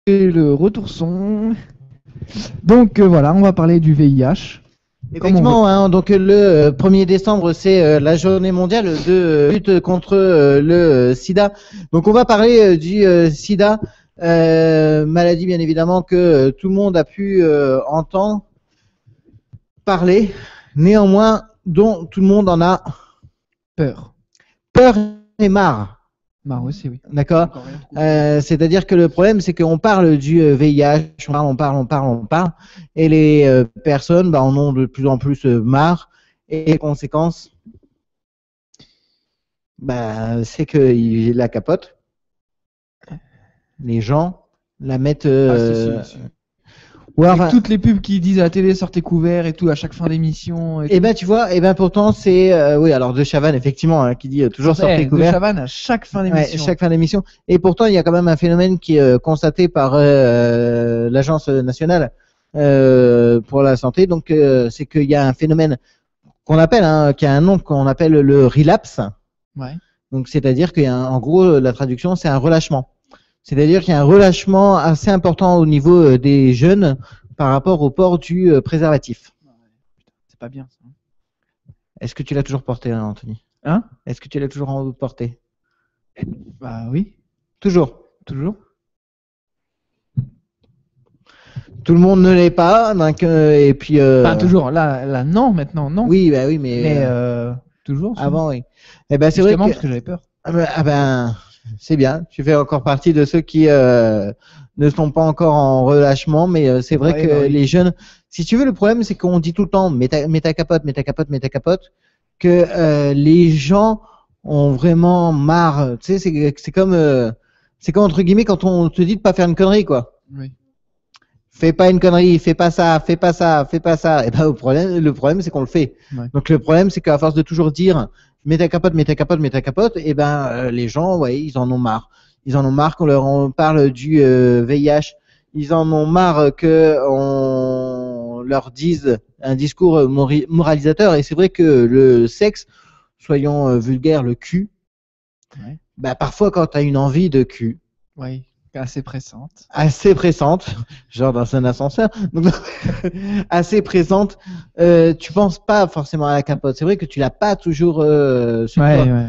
le retour son. Donc voilà, on va parler du VIH. Effectivement, hein, donc le 1er décembre, c'est la journée mondiale de lutte contre le sida. Donc on va parler du sida, maladie bien évidemment que tout le monde a pu entendre parler, néanmoins dont tout le monde en a Peur. peur et marre. Marre aussi, oui. D'accord. C'est-à-dire que le problème, c'est qu'on parle du VIH, on parle, et les personnes en ont de plus en plus marre, et les conséquences, c'est que la capote, les gens la mettent. Si. Ouais, Avec toutes les pubs qui disent à la télé sortez couverts et tout à chaque fin d'émission. Et tu vois, pourtant c'est oui, alors de Chavannes effectivement hein, qui dit toujours sortez couverts. De Chavannes à chaque fin d'émission. Ouais, chaque fin d'émission. Et pourtant il y a quand même un phénomène qui est constaté par l'Agence nationale pour la santé. Donc c'est qu'il y a un phénomène qu'on appelle, qui a un nom qu'on appelle le relapse. Ouais. Donc c'est-à-dire qu'il y a en gros la traduction c'est un relâchement. C'est-à-dire qu'il y a un relâchement assez important au niveau des jeunes par rapport au port du préservatif. C'est pas bien ça. Est-ce que tu l'as toujours porté, Anthony? Hein? Est-ce que tu l'as toujours porté? Bah oui. Toujours. Toujours. Tout le monde ne l'est pas, donc, et puis. Enfin toujours. Là, non. Maintenant, non. Oui, oui, mais. Toujours. Avant, oui. C'est vrai parce que j'avais peur. C'est bien. Tu fais encore partie de ceux qui ne sont pas encore en relâchement, mais c'est vrai que les jeunes. Si tu veux, le problème, c'est qu'on dit tout le temps, mets ta capote, que les gens ont vraiment marre. Tu sais, c'est comme entre guillemets quand on te dit de pas faire une connerie, quoi. Oui. Fais pas une connerie, fais pas ça. Et le problème, c'est qu'on le fait. Ouais. Donc le problème, c'est qu'à force de toujours dire mets ta capote, et les gens, ils en ont marre. Ils en ont marre qu'on leur parle du VIH. Ils en ont marre qu'on leur dise un discours moralisateur. Et c'est vrai que le sexe, soyons vulgaires, le cul, parfois quand tu as une envie de cul, assez pressante, genre dans un ascenseur, assez présente, tu penses pas forcément à la capote. C'est vrai que tu l'as pas toujours sur toi. Ouais.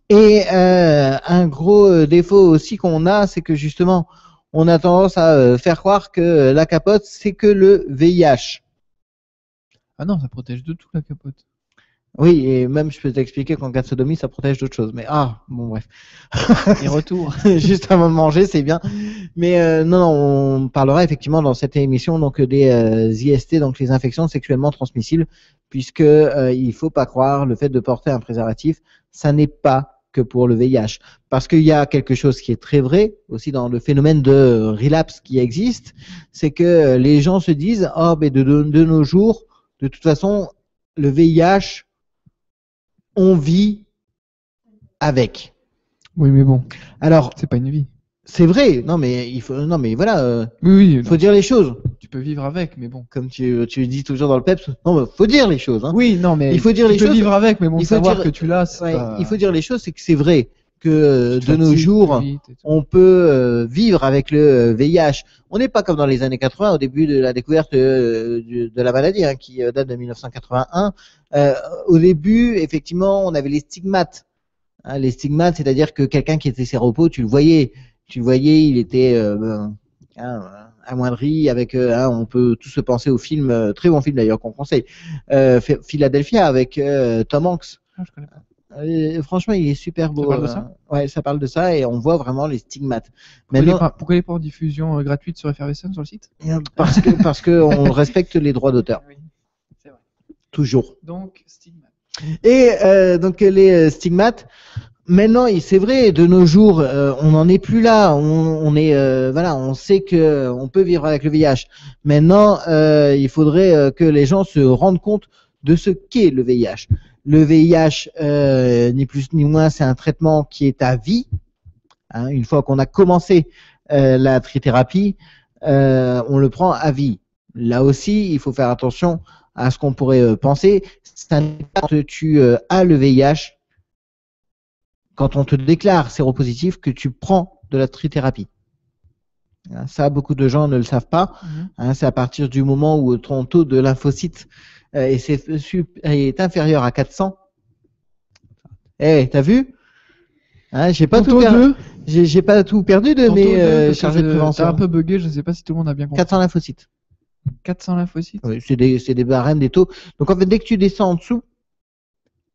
Et un gros défaut aussi qu'on a, c'est que justement, on a tendance à faire croire que la capote, c'est que le VIH. Ah non, ça protège de tout la capote. Oui, et même je peux t'expliquer qu'en cas de sodomie, ça protège d'autres choses. Mais bon bref. Et retour. Juste avant de manger, c'est bien. Mais non, on parlera effectivement dans cette émission donc des IST, donc les infections sexuellement transmissibles, puisque il faut pas croire le fait de porter un préservatif, ça n'est pas que pour le VIH, parce qu'il y a quelque chose qui est très vrai aussi dans le phénomène de relapse qui existe, c'est que les gens se disent de nos jours, de toute façon, le VIH on vit avec. Oui, mais bon. Alors, c'est pas une vie. C'est vrai. Non, mais voilà. Oui. Faut dire les choses. Tu peux vivre avec, mais bon. Comme tu dis toujours dans le PEPS. Non, mais faut dire les choses. Hein. Oui, non, mais il faut dire les choses. Tu peux vivre avec, mais bon, savoir que tu l'as. Il faut dire les choses, c'est que c'est vrai que de nos jours, on peut vivre avec le VIH. On n'est pas comme dans les années 80, au début de la découverte de la maladie, qui date de 1981. Au début, effectivement, on avait les stigmates. Les stigmates, c'est-à-dire que quelqu'un qui était séropos, tu le voyais, il était amoindri avec. On peut tous se penser au film, très bon film d'ailleurs qu'on conseille, Philadelphia avec Tom Hanks. Ah, je connais pas. Franchement, il est super beau. Ça parle de ça ? Ouais, ça parle de ça et on voit vraiment les stigmates. Pourquoi il n'est pas en diffusion gratuite sur Effervescent sur le site ? Parce que on respecte les droits d'auteur. Oui, c'est vrai. Toujours. Donc stigmates. Et donc les stigmates. Maintenant, c'est vrai, de nos jours, on n'en est plus là. On sait que on peut vivre avec le VIH. Maintenant, il faudrait que les gens se rendent compte de ce qu'est le VIH. Le VIH, ni plus ni moins, c'est un traitement qui est à vie. Une fois qu'on a commencé la trithérapie, on le prend à vie. Là aussi, il faut faire attention à ce qu'on pourrait penser. C'est un quand tu as le VIH, quand on te déclare séropositif, que tu prends de la trithérapie. Ça, beaucoup de gens ne le savent pas. C'est à partir du moment où ton taux de lymphocytes est inférieur à 400. T'as vu? J'ai pas tout perdu. J'ai pas tout perdu de mes chargés de prévention. T'as un peu bugué, je ne sais pas si tout le monde a bien compris. 400 lymphocytes. 400 lymphocytes. Oui, c'est des barèmes, des taux. Donc en fait, dès que tu descends en dessous,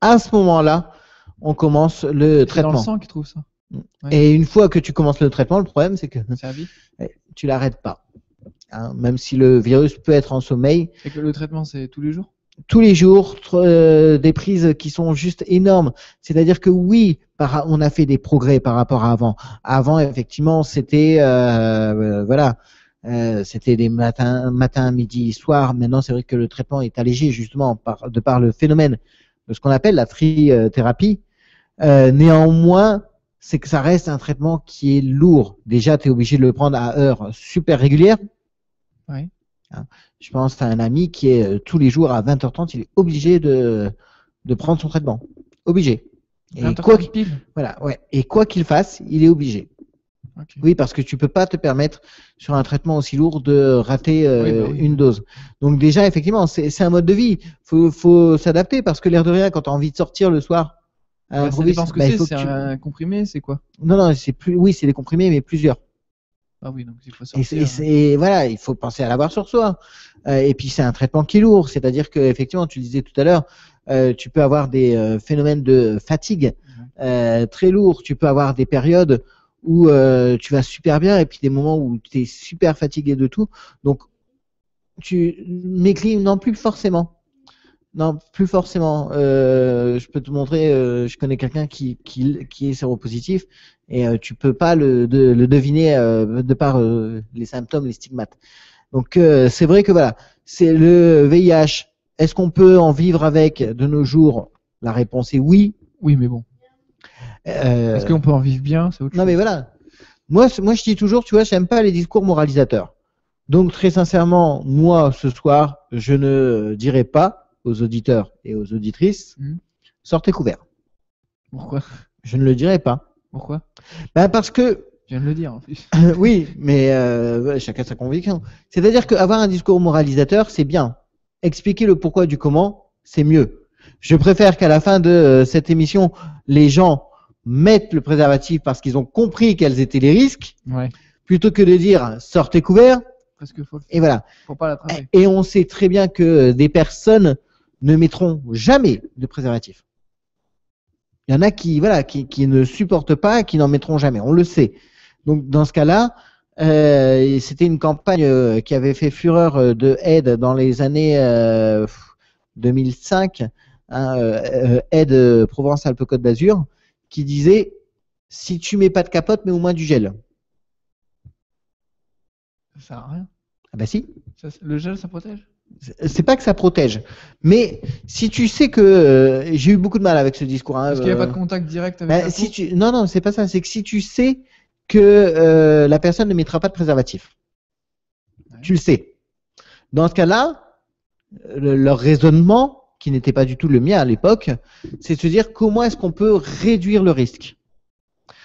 à ce moment-là, on commence le traitement. C'est dans le sang qu'ils trouvent ça. Ouais. Et une fois que tu commences le traitement, le problème c'est que tu l'arrêtes pas. Même si le virus peut être en sommeil. Et que le traitement c'est tous les jours? Tous les jours, des prises qui sont juste énormes. C'est-à-dire que oui, on a fait des progrès par rapport à avant. Avant, effectivement, c'était c'était des matin, midi, soir. Maintenant, c'est vrai que le traitement est allégé justement de par le phénomène de ce qu'on appelle la free-thérapie. Néanmoins, c'est que ça reste un traitement qui est lourd. Déjà, tu es obligé de le prendre à heure super régulière. Oui. Je pense à un ami qui est tous les jours à 20h30, il est obligé de prendre son traitement. Obligé. Et quoi qu'il fasse, il est obligé. Okay. Oui, parce que tu peux pas te permettre sur un traitement aussi lourd de rater une dose. Donc déjà, effectivement, c'est un mode de vie. Faut s'adapter parce que l'air de rien, quand tu as envie de sortir le soir, ça dépend ce que c'est un comprimé, c'est quoi? Non, c'est des comprimés, mais plusieurs. Ah oui, donc il faut sortir. Voilà, il faut penser à l'avoir sur soi. Et puis c'est un traitement qui est lourd, c'est-à-dire que effectivement, tu le disais tout à l'heure, tu peux avoir des phénomènes de fatigue très lourds. Tu peux avoir des périodes où tu vas super bien et puis des moments où tu es super fatigué de tout. Donc non plus forcément. Non, plus forcément. Je peux te montrer, je connais quelqu'un qui est séropositif et tu peux pas le deviner de par les symptômes, les stigmates. Donc c'est vrai que voilà, c'est le VIH. Est-ce qu'on peut en vivre avec de nos jours? La réponse est oui. Oui, mais bon. Est-ce qu'on peut en vivre bien? C'est autre chose. Non, mais voilà. Moi, je dis toujours, tu vois, j'aime pas les discours moralisateurs. Donc très sincèrement, moi, ce soir, je ne dirai pas aux auditeurs et aux auditrices, sortez couverts. Pourquoi? Je ne le dirai pas. Pourquoi? Parce que... Je viens de le dire en plus. Oui, mais chacun sa conviction. C'est-à-dire qu'avoir un discours moralisateur, c'est bien. Expliquer le pourquoi du comment, c'est mieux. Je préfère qu'à la fin de cette émission, les gens mettent le préservatif parce qu'ils ont compris quels étaient les risques, plutôt que de dire sortez couverts. Parce que et voilà. Faut pas l'attraper. Et on sait très bien que des personnes ne mettront jamais de préservatif. Il y en a qui ne supportent pas, qui n'en mettront jamais. On le sait. Donc dans ce cas-là, c'était une campagne qui avait fait fureur de aide dans les années 2005, aide Provence-Alpes-Côte d'Azur, qui disait si tu mets pas de capote, mets au moins du gel. Ça sert à rien. Ah bah si. Le gel, ça protège? C'est pas que ça protège, mais si tu sais que j'ai eu beaucoup de mal avec ce discours. Parce qu'il n'y a pas de contact direct avec la peau. Non, c'est pas ça. C'est que si tu sais que la personne ne mettra pas de préservatif, tu le sais. Dans ce cas-là, leur raisonnement, qui n'était pas du tout le mien à l'époque, c'est de se dire comment est-ce qu'on peut réduire le risque.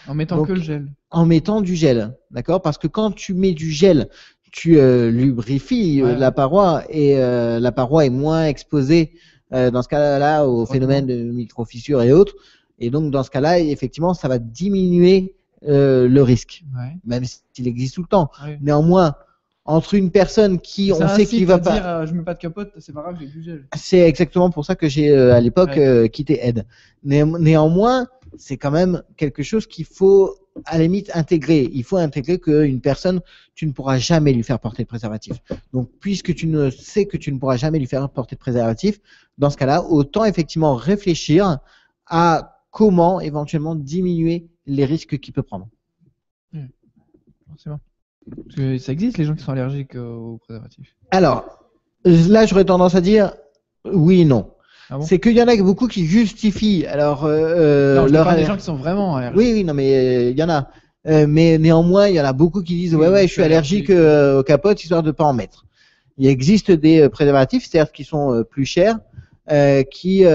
En mettant que le gel. En mettant du gel, d'accord? Parce que quand tu mets du gel, tu lubrifies la paroi et la paroi est moins exposée dans ce cas-là au phénomène de microfissures et autres. Et donc dans ce cas-là, effectivement, ça va diminuer le risque, même s'il existe tout le temps. Néanmoins, entre une personne qui on sait qu'il va pas dire je mets pas de capote, c'est pas grave, j'ai du gel. C'est exactement pour ça que j'ai à l'époque quitté Aide. Néanmoins, c'est quand même quelque chose qu'il faut à la limite intégrer. Il faut intégrer qu'une personne, tu ne pourras jamais lui faire porter de préservatif. Donc, puisque tu ne sais que tu ne pourras jamais lui faire porter de préservatif, dans ce cas-là, autant effectivement réfléchir à comment éventuellement diminuer les risques qu'il peut prendre. Forcément. Parce que ça existe, les gens qui sont allergiques aux préservatifs. Alors, là, j'aurais tendance à dire oui et non. Ah bon? C'est qu'il y en a beaucoup qui justifient. Alors, non, je parle des gens qui sont vraiment allergiques. Oui, non, mais il y en a. Mais néanmoins, il y en a beaucoup qui disent ouais, je suis allergique aux capotes, histoire de ne pas en mettre. Il existe des préservatifs, certes, qui sont plus chers, qui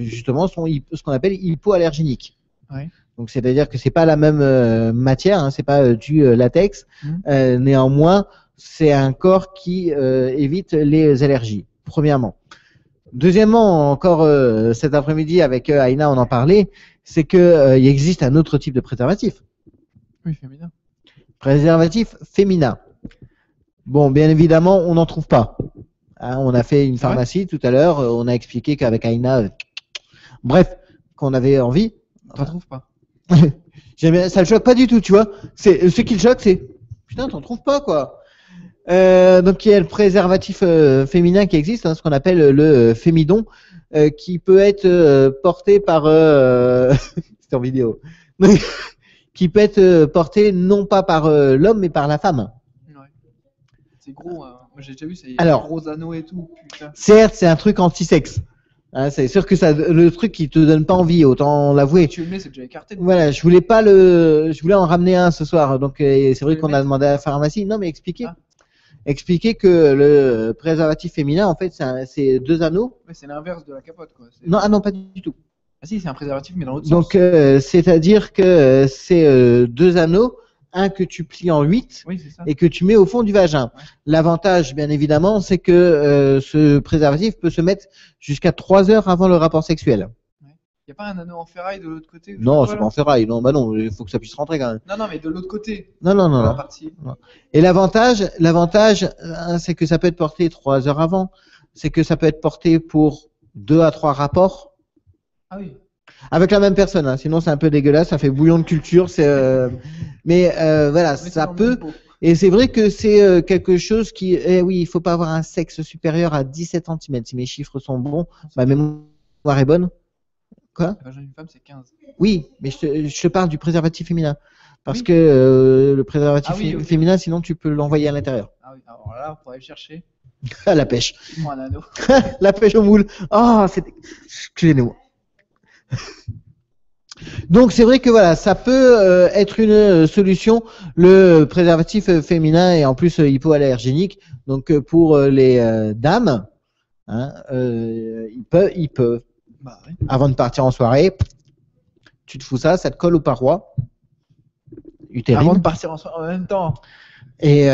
justement sont ce qu'on appelle hypoallergéniques. Ouais. Donc c'est-à-dire que c'est pas la même matière, hein, c'est pas du latex. Néanmoins, c'est un corps qui évite les allergies. Premièrement. Deuxièmement, encore cet après-midi avec Aïna, on en parlait, c'est que il existe un autre type de préservatif. Oui, féminin. Préservatif féminin. Bon, bien évidemment, on n'en trouve pas. Hein, on a fait une pharmacie tout à l'heure, on a expliqué qu'avec Aïna, bref, qu'on avait envie. T'en trouves pas. Ça le choque pas du tout, tu vois. Ce qui le choque, c'est putain, t'en trouves pas quoi. Donc il y a le préservatif féminin qui existe, hein, ce qu'on appelle le fémidon, qui peut être porté par c'est en vidéo, qui peut être porté non pas par l'homme mais par la femme. Ouais. C'est gros, hein. Moi j'ai déjà vu, c'est Alors, gros anneaux et tout. Putain. Certes, c'est un truc anti-sexe. Hein, c'est sûr que ça, le truc qui te donne pas envie, autant l'avouer. Tu le mets, c'est déjà écarté. Voilà, je voulais en ramener un ce soir, donc c'est vrai qu'on a demandé à la pharmacie. Non, mais expliquez. Expliquer que le préservatif féminin, en fait, c'est 2 anneaux. Ouais, c'est l'inverse de la capote, quoi. Non, ah non, pas du tout. Ah si, c'est un préservatif, mais dans l'autre Donc, sens. c'est-à-dire que c'est 2 anneaux, un que tu plies en 8 Oui, c'est ça. et que tu mets au fond du vagin. Ouais. L'avantage, bien évidemment, c'est que ce préservatif peut se mettre jusqu'à 3 heures avant le rapport sexuel. Il n'y a pas un anneau en ferraille de l'autre côté? Non, c'est pas en ferraille. Non, bah non, il faut que ça puisse rentrer quand même. Non, mais de l'autre côté. Non. La partie. Non. Et l'avantage, c'est que ça peut être porté 3 heures avant. C'est que ça peut être porté pour 2 à 3 rapports. Ah oui. Avec la même personne, hein. Sinon c'est un peu dégueulasse, ça fait bouillon de culture. Mais voilà, ça peut. Et c'est vrai que c'est quelque chose qui, oui, il faut pas avoir un sexe supérieur à 17 cm. Si mes chiffres sont bons, ma mémoire est bonne. Quoi? La vagin d'une femme, c'est 15. Oui, mais je te parle du préservatif féminin. Parce que le préservatif féminin, sinon tu peux l'envoyer à l'intérieur. Ah oui, alors là, on pourrait le chercher. À la pêche. Moi, un anneau. La pêche au moule. Ah, c'est. Excusez-moi. Donc c'est vrai que voilà, ça peut être une solution, le préservatif féminin et en plus hypoallergénique. Donc pour les dames, hein, ils peuvent. Bah, oui. Avant de partir en soirée, tu te fous ça te colle aux parois utérines. Avant de partir en soirée en même temps. Et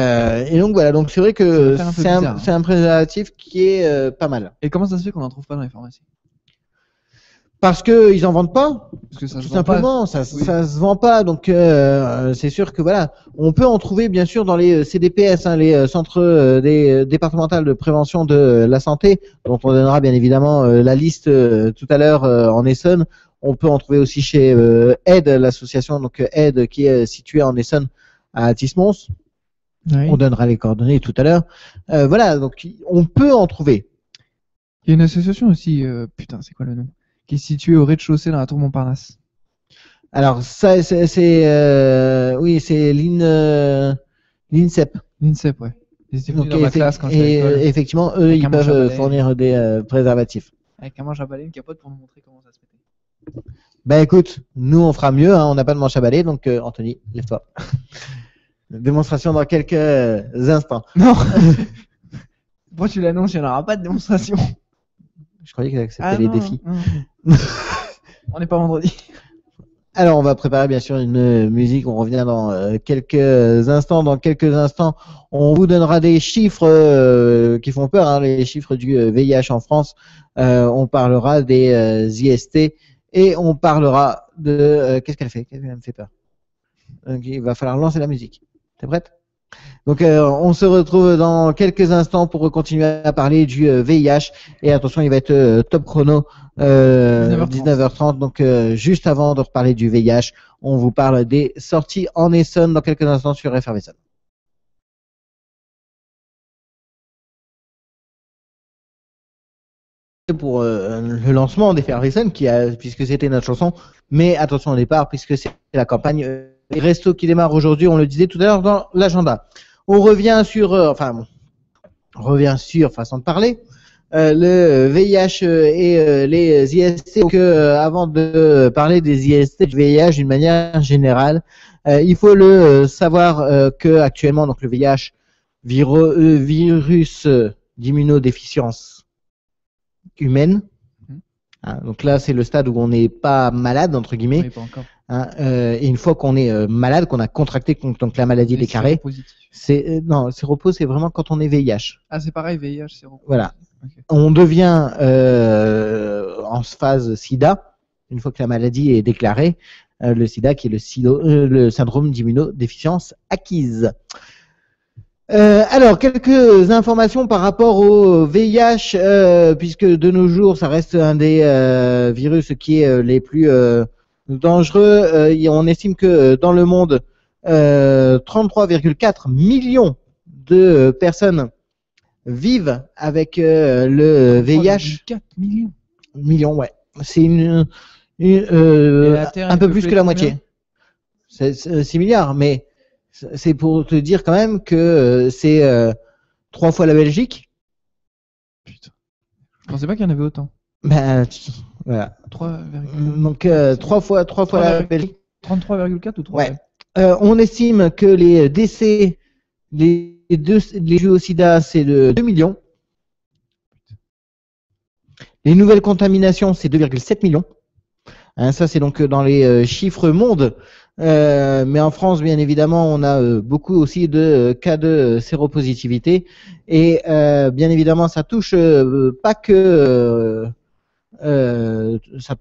donc voilà, donc c'est vrai que c'est un préservatif qui est pas mal. Et comment ça se fait qu'on n'en trouve pas dans les pharmacies? Parce que ils en vendent pas. Parce que ça tout se simplement, ça se vend pas. Donc c'est sûr que voilà, on peut en trouver bien sûr dans les CDPS, hein, les centres des départementales de prévention de la santé, dont on donnera bien évidemment la liste tout à l'heure en Essonne. On peut en trouver aussi chez Aide, l'association donc Aide qui est située en Essonne à Tismons. Oui. On donnera les coordonnées tout à l'heure. Voilà, donc on peut en trouver. Il y a une association aussi, putain, c'est quoi le nom? Qui est située au rez-de-chaussée dans la tour Montparnasse. Alors ça, oui, c'est l'INSEP. L'INSEP, ouais. Ils étaient venus dans ma classe quand j'étais à l'école. Effectivement, eux, ils peuvent fournir des préservatifs. Avec un manche à balai, une capote pour nous montrer comment ça se mettait. Ben écoute, nous on fera mieux, hein, on n'a pas de manche à balai, donc Anthony, lève-toi. Démonstration dans quelques instants. Non. Pourquoi tu l'annonces, il n'y en aura pas de démonstration. Je croyais que c'était les défis. Non. On n'est pas vendredi. Alors, on va préparer bien sûr une musique. On revient dans quelques instants. Dans quelques instants, on vous donnera des chiffres qui font peur, hein, les chiffres du VIH en France. On parlera des IST et on parlera de... qu'est-ce qu'elle fait? Qu'est-ce qu'elle me fait peur? Donc, il va falloir lancer la musique. T'es prête? Donc on se retrouve dans quelques instants pour continuer à parler du VIH et attention il va être top chrono 19h30 donc juste avant de reparler du VIH on vous parle des sorties en Essonne dans quelques instants sur FR Essonne. Pour le lancement des FR Essonne puisque c'était notre chanson, mais attention au départ puisque c'est la campagne les restos qui démarrent aujourd'hui, on le disait tout à l'heure dans l'agenda. On revient sur, façon de parler, le VIH et les IST. Donc, avant de parler des IST et du VIH d'une manière générale, il faut le savoir que actuellement, donc le VIH, virus d'immunodéficience humaine, Hein, donc là, c'est le stade où on n'est pas malade, entre guillemets. Oui, pas encore. Hein, et une fois qu'on est malade, qu'on a contracté donc la maladie Et déclarée, séropositif. non, séropos, c'est vraiment quand on est VIH. Ah, c'est pareil, VIH, séropositif. Voilà. Ok. On devient en phase SIDA, une fois que la maladie est déclarée, le SIDA qui est le syndrome d'immunodéficience acquise. Alors, quelques informations par rapport au VIH, puisque de nos jours, ça reste un des virus qui est les plus dangereux. On estime que dans le monde, 33,4 millions de personnes vivent avec le VIH. 4 millions. Millions, ouais. C'est la Terre, un elle peu peut plus que combien la moitié. C'est 6 milliards, mais c'est pour te dire quand même que c'est 3 fois la Belgique. Putain. Je pensais pas qu'il y en avait autant. Ben, voilà. 3, Donc 3 fois la Belgique. 33,4 ou 3? Ouais. On estime que les décès, les dus au sida, c'est de 2 millions. Les nouvelles contaminations, c'est 2,7 millions. Hein, ça, c'est donc dans les chiffres mondes. Mais en France, bien évidemment, on a beaucoup aussi de cas de séropositivité. Et bien évidemment, ça touche pas que... ça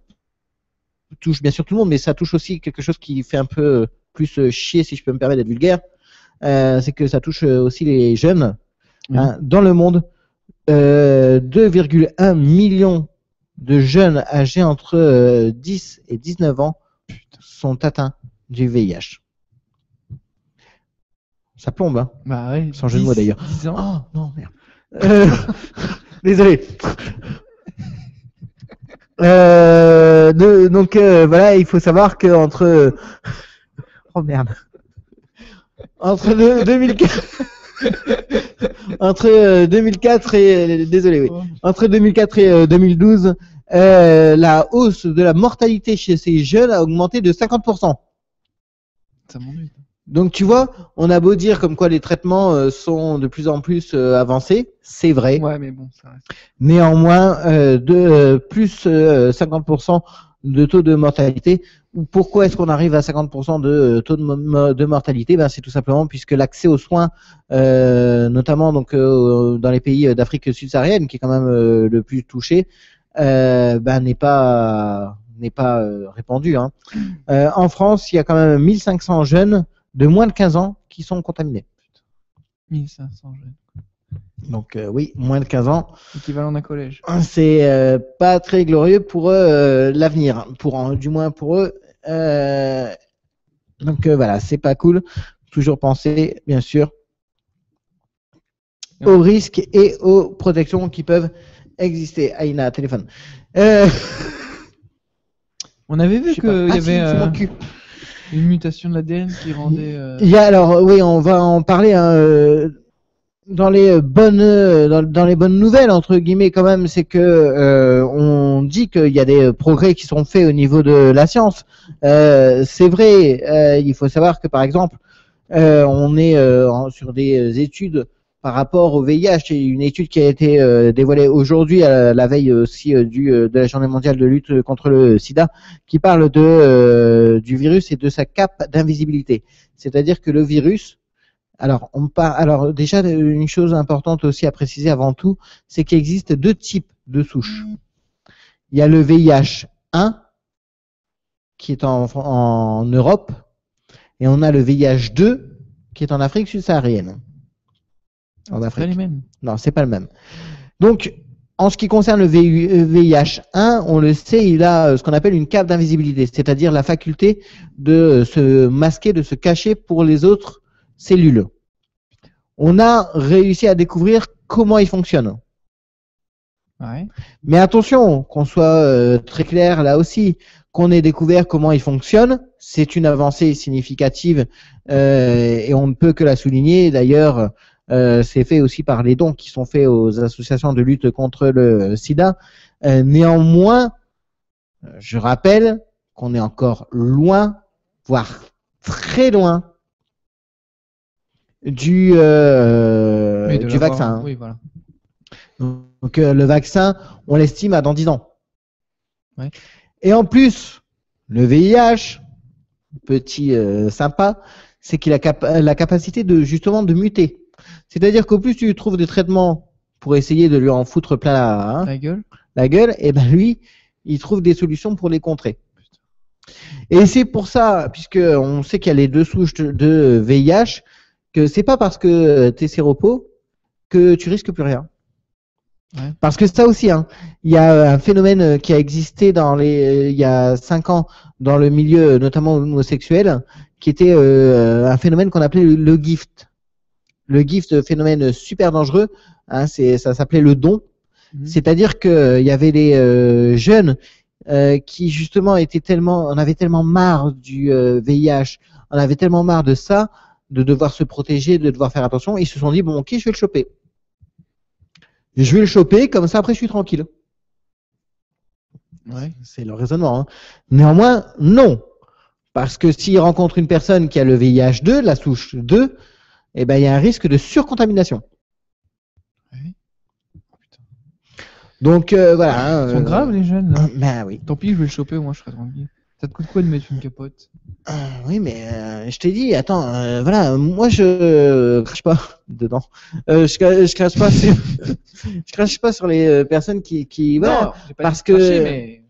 touche bien sûr tout le monde, mais ça touche aussi quelque chose qui fait un peu plus chier, si je peux me permettre d'être vulgaire. C'est que ça touche aussi les jeunes. Hein, dans le monde, 2,1 millions de jeunes âgés entre 10 et 19 ans sont atteints du VIH. Ça plombe, hein. Bah ouais. Sans jeu de mots d'ailleurs. 10 ans. Oh non, merde. Désolé. Donc voilà, il faut savoir que entre oh merde. Entre 2004 entre 2004 et désolé, oui. Entre 2004 et 2012, la hausse de la mortalité chez ces jeunes a augmenté de 50%. Ça m'ennuie. Donc tu vois, on a beau dire comme quoi les traitements sont de plus en plus avancés, c'est vrai. Ouais, mais bon, ça reste. Néanmoins, plus 50% de taux de mortalité. Pourquoi est-ce qu'on arrive à 50% de taux de mortalité? Ben, c'est tout simplement puisque l'accès aux soins, notamment donc dans les pays d'Afrique subsaharienne, qui est quand même le plus touché, n'est pas répandu. Hein. En France, il y a quand même 1500 jeunes de moins de 15 ans qui sont contaminés. 1500 jeunes. Donc oui, moins de 15 ans. Équivalent d'un collège. C'est pas très glorieux pour l'avenir, du moins pour eux. Donc voilà, c'est pas cool. Toujours penser, bien sûr, aux risques et aux protections qui peuvent exister. Aïna, téléphone. On avait vu qu'il y avait mon cul. une mutation de l'ADN qui rendait. Il y a alors, oui, on va en parler. Dans les bonnes nouvelles entre guillemets quand même, c'est que on dit qu'il y a des progrès qui sont faits au niveau de la science. C'est vrai. Il faut savoir que par exemple, on est sur des études par rapport au VIH. Il y a une étude qui a été dévoilée aujourd'hui, à la veille aussi de la Journée mondiale de lutte contre le SIDA, qui parle du virus et de sa cape d'invisibilité. C'est-à-dire que le virus, alors déjà, une chose importante aussi à préciser avant tout, c'est qu'il existe 2 types de souches. Il y a le VIH1 qui est en Europe, et on a le VIH2 qui est en Afrique subsaharienne. En Afrique. C'est pas les mêmes. Non, c'est pas le même. Donc, en ce qui concerne le VIH1, on le sait, il a ce qu'on appelle une cape d'invisibilité, c'est-à-dire la faculté de se masquer, de se cacher pour les autres cellules. On a réussi à découvrir comment il fonctionne. Ouais. Mais attention, qu'on soit très clair là aussi, qu'on ait découvert comment il fonctionne, c'est une avancée significative et on ne peut que la souligner. D'ailleurs, c'est fait aussi par les dons qui sont faits aux associations de lutte contre le sida. Néanmoins, je rappelle qu'on est encore loin, voire très loin, du vaccin. Oui, voilà. Donc le vaccin, on l'estime à dans 10 ans. Ouais. Et en plus, le VIH, petit sympa, c'est qu'il a la capacité de justement de muter. C'est-à-dire qu'au plus tu trouves des traitements pour essayer de lui en foutre plein La gueule. et ben lui, il trouve des solutions pour les contrer. Et c'est pour ça, puisque on sait qu'il y a les deux souches de VIH, que c'est pas parce que tu es séropo que tu risques plus rien. Ouais. Parce que ça aussi, hein, il y a un phénomène qui a existé il y a 5 ans dans le milieu, notamment homosexuel, qui était un phénomène qu'on appelait le gift. Le gift, phénomène super dangereux, hein, ça s'appelait le don. C'est-à-dire qu'il y avait des jeunes qui justement on avait tellement marre du VIH, on avait tellement marre de ça, de devoir se protéger, de devoir faire attention, ils se sont dit bon ok, je vais le choper. Je vais le choper, comme ça après je suis tranquille. Ouais. C'est le raisonnement. Hein. Néanmoins, non. Parce que s'il rencontre une personne qui a le VIH2, la souche 2, eh ben, il y a un risque de surcontamination. Ouais. Donc voilà. Ils sont graves les jeunes là. Ben oui. Tant pis, je vais le choper, moi je serai tranquille. Ça te coûte quoi de mettre une capote? Oui, mais je t'ai dit, attends, voilà, moi je crache pas dedans. Je crache pas sur, je crache pas sur les personnes qui voilà, Non, j'ai pas parce dit de cracher, que mais...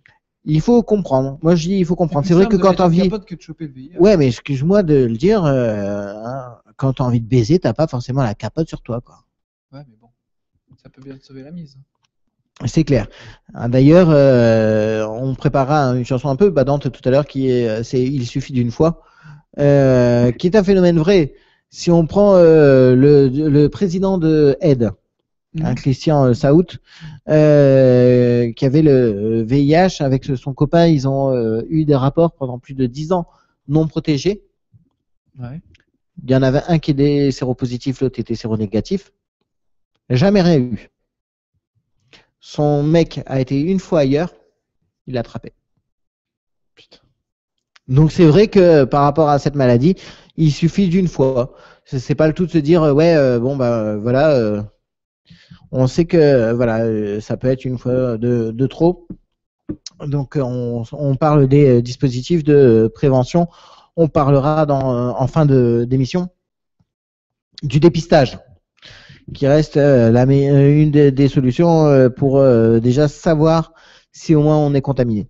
il faut comprendre. Moi je dis, il faut comprendre. C'est vrai que plus simple quand de mettre t'as une envie, capote que de choper le VIH. ouais, mais excuse-moi de le dire, hein, quand t'as envie de baiser, t'as pas forcément la capote sur toi, quoi. Ouais, mais bon, ça peut bien te sauver la mise. C'est clair. D'ailleurs, on préparera une chanson un peu badante tout à l'heure qui est, c'est Il suffit d'une fois, qui est un phénomène vrai. Si on prend le président de Aide, hein, Christian Saout, qui avait le VIH avec son copain, ils ont eu des rapports pendant plus de 10 ans non protégés. Ouais. Il y en avait un qui était séropositif, l'autre était séronégatif. Jamais rien eu. Son mec a été une fois ailleurs, il l'a attrapé. Putain. Donc c'est vrai que par rapport à cette maladie, il suffit d'une fois. C'est pas le tout de se dire ouais bon bah voilà, on sait que voilà ça peut être une fois de trop. Donc on parle des dispositifs de prévention. On parlera en fin d'émission du dépistage, qui reste une des solutions pour déjà savoir si au moins on est contaminé.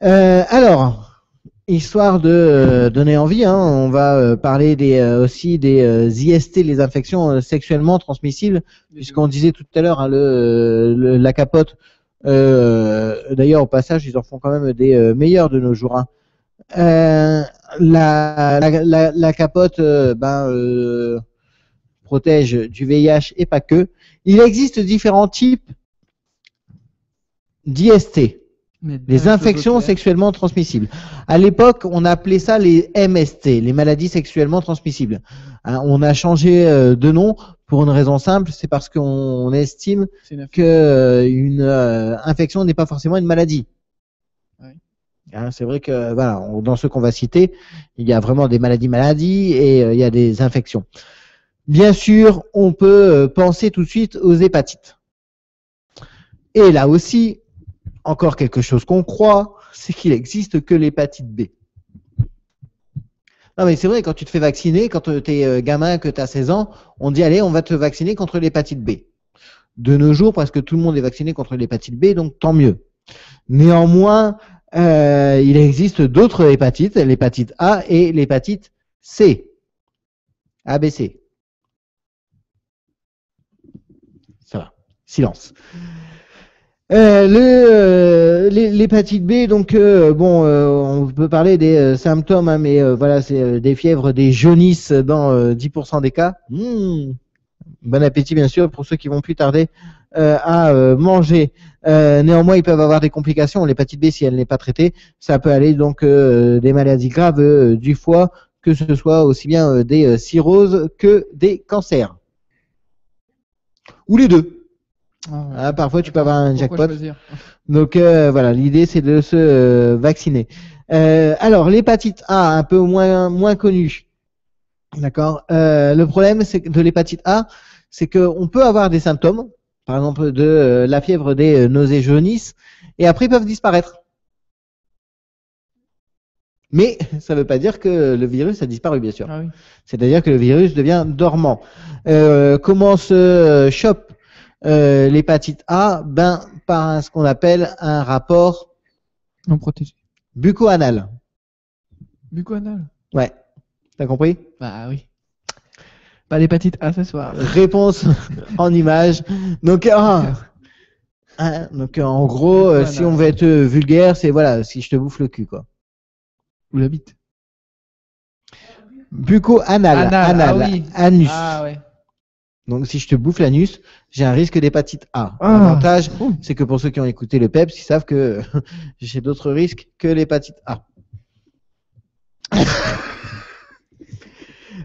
Alors, histoire de donner envie, hein, on va parler aussi des IST, les infections sexuellement transmissibles, puisqu'on disait tout à l'heure hein, la capote. D'ailleurs, au passage, ils en font quand même des meilleurs de nos jours. Hein. La capote, protège du VIH et pas que. Il existe différents types d'IST, les infections sexuellement transmissibles. À l'époque, on appelait ça les MST, les maladies sexuellement transmissibles. Hein, on a changé de nom pour une raison simple, c'est parce qu'on estime qu'une infection n'est pas forcément une maladie. Ouais. Hein, c'est vrai que voilà, dans ce qu'on va citer, il y a vraiment des maladies et il y a des infections. Bien sûr, on peut penser tout de suite aux hépatites. Et là aussi, encore quelque chose qu'on croit, c'est qu'il n'existe que l'hépatite B. Non mais c'est vrai, quand tu te fais vacciner, quand tu es gamin, que tu as 16 ans, on dit allez, on va te vacciner contre l'hépatite B. De nos jours, parce que tout le monde est vacciné contre l'hépatite B, donc tant mieux. Néanmoins, il existe d'autres hépatites, l'hépatite A et l'hépatite C. ABC. Ça va. Silence. L'hépatite B, donc on peut parler des symptômes, hein, mais voilà, c'est des fièvres, des jaunisses dans 10% des cas. Bon appétit bien sûr pour ceux qui vont plus tarder à manger. Néanmoins, ils peuvent avoir des complications. L'hépatite B, si elle n'est pas traitée, ça peut aller donc des maladies graves du foie, que ce soit aussi bien des cirrhoses que des cancers. Ou les deux. Ah, parfois, tu peux avoir un jackpot. Donc, voilà, l'idée, c'est de se vacciner. Alors, l'hépatite A, un peu moins connue. D'accord. Le problème de l'hépatite A, c'est qu'on peut avoir des symptômes, par exemple de la fièvre, des nausées jaunisses, et après, ils peuvent disparaître. Mais ça ne veut pas dire que le virus a disparu, bien sûr. Ah oui. C'est-à-dire que le virus devient dormant. Comment se chope l'hépatite A? Ben, par ce qu'on appelle un rapport Non protégé. bucco-anal. Bucco-anal. Ouais. T'as compris? Bah oui. Pas l'hépatite A ce soir. Réponse en image. Donc, donc en gros, si on veut être vulgaire, c'est voilà, si je te bouffe le cul, quoi. Ou la bite. Bucco-anal. Anal. Ah oui. Anus. Ah ouais. Donc, si je te bouffe l'anus, j'ai un risque d'hépatite A. Ah. L'avantage, Oh. c'est que pour ceux qui ont écouté le PEPS, ils savent que j'ai d'autres risques que l'hépatite A.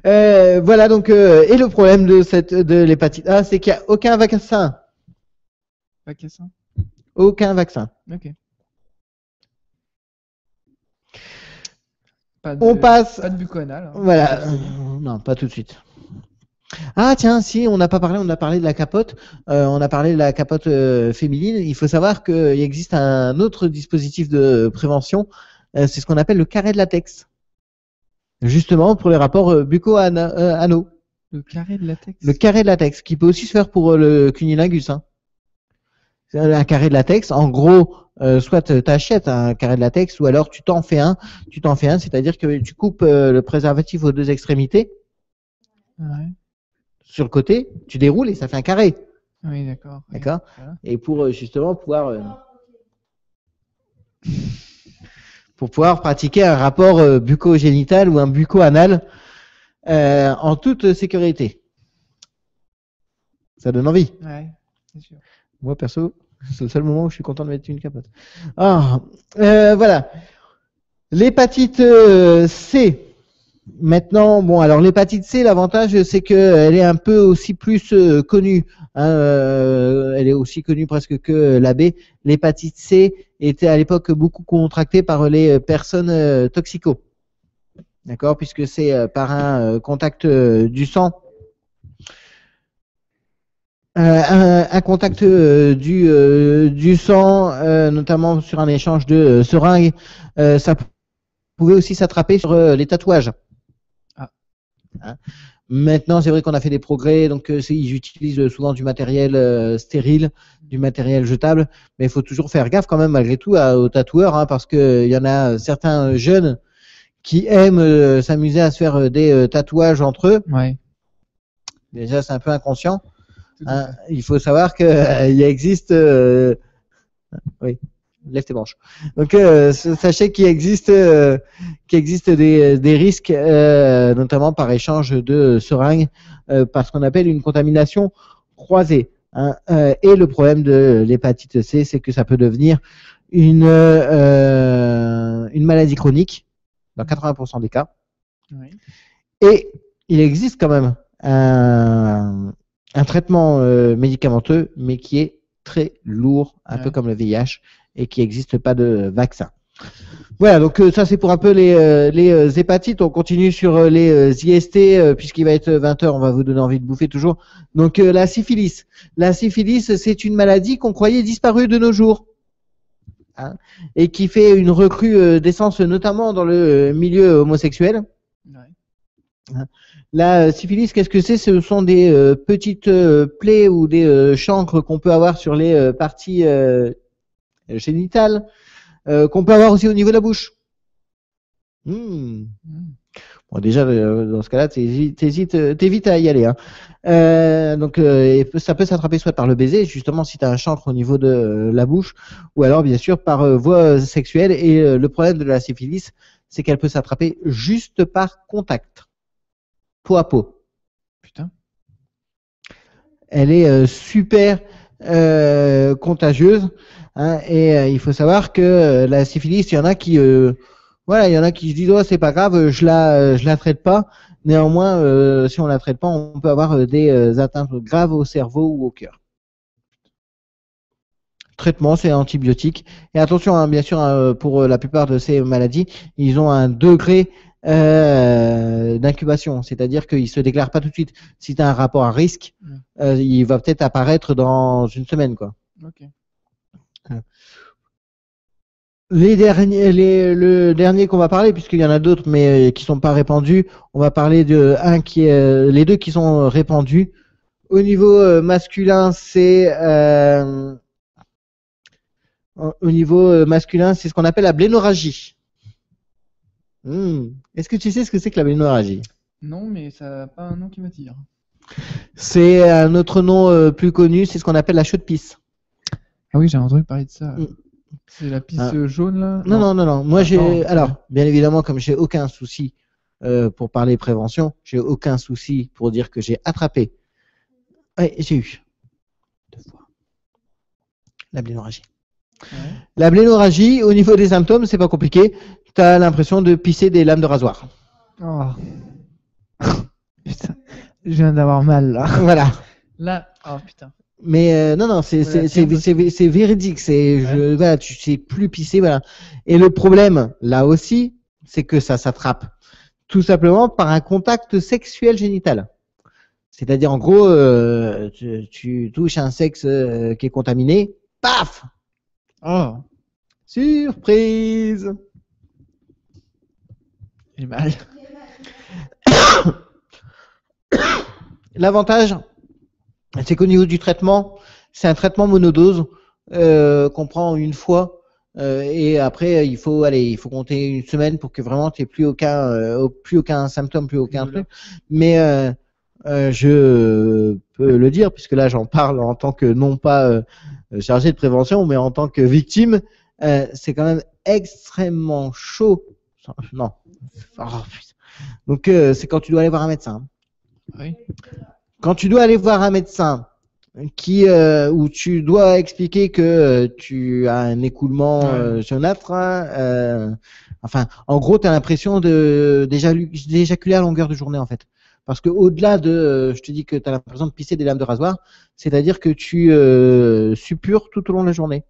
Voilà donc et le problème de l'hépatite A, c'est qu'il n'y a aucun vaccin. Vaccin. Aucun vaccin. Ok. On passe. Pas de bucco-anal. Hein. Voilà. Non, pas tout de suite. Ah tiens, si on n'a pas parlé, on a parlé de la capote. On a parlé de la capote féminine. Il faut savoir qu'il existe un autre dispositif de prévention. C'est ce qu'on appelle le carré de latex. Justement pour les rapports bucco-anaux. Le carré de latex. Le carré de latex, qui peut aussi se faire pour le cunnilingus. Hein. Un carré de latex, en gros, soit tu achètes un carré de latex, ou alors tu t'en fais un. Tu t'en fais un, c'est-à-dire que tu coupes le préservatif aux deux extrémités. Ouais. Sur le côté, tu déroules et ça fait un carré. Oui, d'accord. D'accord. Voilà. Et pour justement pouvoir pratiquer un rapport bucco-génital ou un bucco-anal en toute sécurité. Ça donne envie. Ouais, c'est sûr. Moi, perso, c'est le seul moment où je suis content de mettre une capote. Ah, voilà. L'hépatite C. Maintenant, bon, alors l'hépatite C, l'avantage, c'est qu'elle est un peu aussi plus connue. Hein, elle est aussi connue presque que la B. L'hépatite C était à l'époque beaucoup contractée par les personnes toxico. D'accord, puisque c'est par un contact du sang. Un contact du sang, notamment sur un échange de seringues, ça pouvait aussi s'attraper sur les tatouages. Ah. Hein. Maintenant, c'est vrai qu'on a fait des progrès, donc ils utilisent souvent du matériel stérile, du matériel jetable, mais il faut toujours faire gaffe quand même malgré tout aux tatoueurs, hein, parce qu'il y en a certains jeunes qui aiment s'amuser à se faire des tatouages entre eux. Ouais. Déjà, c'est un peu inconscient. Hein, il faut savoir qu'il existe. Oui, lève tes branches. Donc, sachez qu'il existe des risques, notamment par échange de seringues, par ce qu'on appelle une contamination croisée. Hein. Et le problème de l'hépatite C, c'est que ça peut devenir une maladie chronique, dans 80% des cas. Oui. Et il existe quand même un traitement médicamenteux, mais qui est très lourd, un peu comme le VIH, et qui n'existe pas de vaccin. Voilà, donc ça c'est pour un peu les hépatites. On continue sur les IST, puisqu'il va être 20h, on va vous donner envie de bouffer toujours. Donc la syphilis. La syphilis, c'est une maladie qu'on croyait disparue de nos jours. Hein, et qui fait une recrudescence, notamment dans le milieu homosexuel. Ouais. La syphilis, qu'est-ce que c'est? Ce sont des petites plaies ou des chancres qu'on peut avoir sur les parties génitales, qu'on peut avoir aussi au niveau de la bouche. Bon, déjà, dans ce cas-là, t'évites à y aller. Hein. Donc, ça peut s'attraper soit par le baiser, justement, si tu as un chancre au niveau de la bouche, ou alors, bien sûr, par voie sexuelle. Et le problème de la syphilis, c'est qu'elle peut s'attraper juste par contact. Peau à peau. Putain. Elle est super contagieuse. Hein, et il faut savoir que la syphilis, il y en a qui, il y en a qui se disent oh, c'est pas grave, je la traite pas. Néanmoins, si on la traite pas, on peut avoir des atteintes graves au cerveau ou au cœur. Traitement, c'est antibiotique. Et attention, hein, bien sûr, pour la plupart de ces maladies, ils ont un degré d'incubation, c'est-à-dire qu'ils ne se déclarent pas tout de suite. Si tu as un rapport à risque, il va peut-être apparaître dans une semaine, quoi. Ok. Le dernier qu'on va parler, puisqu'il y en a d'autres, mais qui sont pas répandus, on va parler de un qui est, les deux qui sont répandus. Au niveau masculin, au niveau masculin, c'est ce qu'on appelle la blénorragie. Est-ce que tu sais ce que c'est que la blénorragie? Non, mais ça n'a pas un nom qui m'attire. C'est un autre nom plus connu, c'est ce qu'on appelle la chaude-pisse. Ah oui, j'ai entendu parler de ça. Mm. C'est la pisse Ah. jaune là? Non. Moi, Attends. alors, bien évidemment, comme j'ai aucun souci pour parler prévention, j'ai aucun souci pour dire que j'ai attrapé. Ouais, j'ai eu 2 fois la blénorragie. Ouais. La blénorragie, au niveau des symptômes, c'est pas compliqué. Tu as l'impression de pisser des lames de rasoir. Oh. Putain, je viens d'avoir mal là. Voilà. Là, oh putain. Mais non, c'est véridique. Voilà, tu sais plus pisser, voilà. Et le problème, là aussi, c'est que ça s'attrape tout simplement par un contact sexuel génital. C'est-à-dire, en gros, tu touches un sexe qui est contaminé, paf! Oh, Surprise! j'ai mal. L'avantage, c'est qu'au niveau du traitement, c'est un traitement monodose qu'on prend une fois et après il faut compter une semaine pour que vraiment tu n'aies plus aucun symptôme, plus aucun truc. Mais je peux le dire puisque là j'en parle en tant que non pas chargé de prévention, mais en tant que victime, c'est quand même extrêmement chaud. Non. Oh, donc c'est quand tu dois aller voir un médecin. Oui. Quand tu dois aller voir un médecin où tu dois expliquer que tu as un écoulement jaunâtre, enfin, en gros, tu as l'impression d'éjaculer à longueur de journée, en fait. Parce que au-delà de, je te dis que tu as l'impression de pisser des lames de rasoir, c'est-à-dire que tu suppures tout au long de la journée.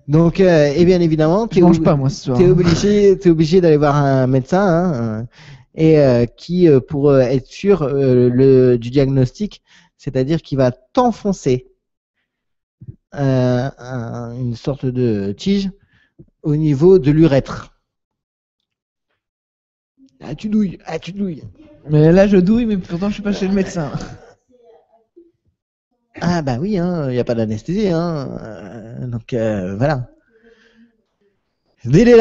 Donc, et bien évidemment, Je mange pas moi ce soir. t'es obligé d'aller voir un médecin, hein, et qui, pour être sûr du diagnostic, c'est-à-dire qu'il va t'enfoncer une sorte de tige au niveau de l'urètre. Ah, tu douilles. Mais là je douille, mais pourtant je suis pas chez le médecin. Ah bah oui, il n'y a pas d'anesthésie, donc voilà. Délai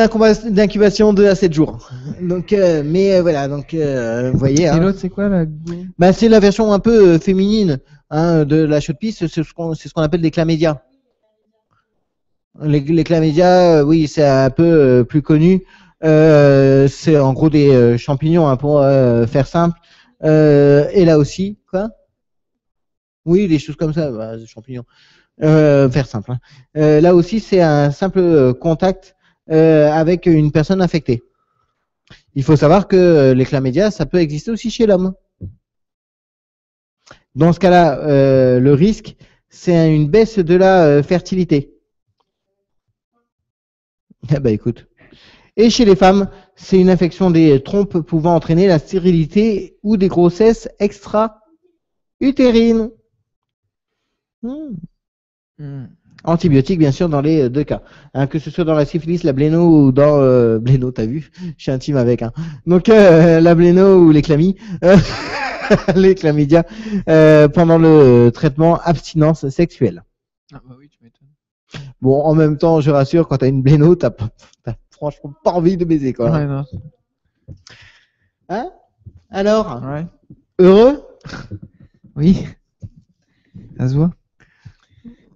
d'incubation 2 à 7 jours. Donc, voilà, donc vous voyez. Et l'autre c'est quoi là? Bah, c'est la version un peu féminine de la chaude-pisse, c'est ce qu'on appelle des chlamydia. Les chlamydia, oui, c'est un peu plus connu. C'est en gros des champignons, pour faire simple. Et là aussi, quoi? Oui, des choses comme ça, des champignons. Faire simple. Là aussi, c'est un simple contact avec une personne infectée. Il faut savoir que les chlamydia, ça peut exister aussi chez l'homme. Dans ce cas-là, le risque, c'est une baisse de la fertilité. Eh ben, écoute. Et chez les femmes, c'est une infection des trompes pouvant entraîner la stérilité ou des grossesses extra-utérines. Antibiotiques, bien sûr, dans les 2 cas. Que ce soit dans la syphilis, la bléno ou dans... bléno, t'as vu? Je suis intime avec. Donc, la bléno ou les chlamydies, les chlamydia, pendant le traitement abstinence sexuelle. Ah bah oui, tu m'étonnes. Bon, en même temps, je rassure, quand t'as une bléno, t'as franchement pas envie de baiser, quoi. Ouais, non. Hein? Alors? Ouais. Heureux? Oui. Ça se voit.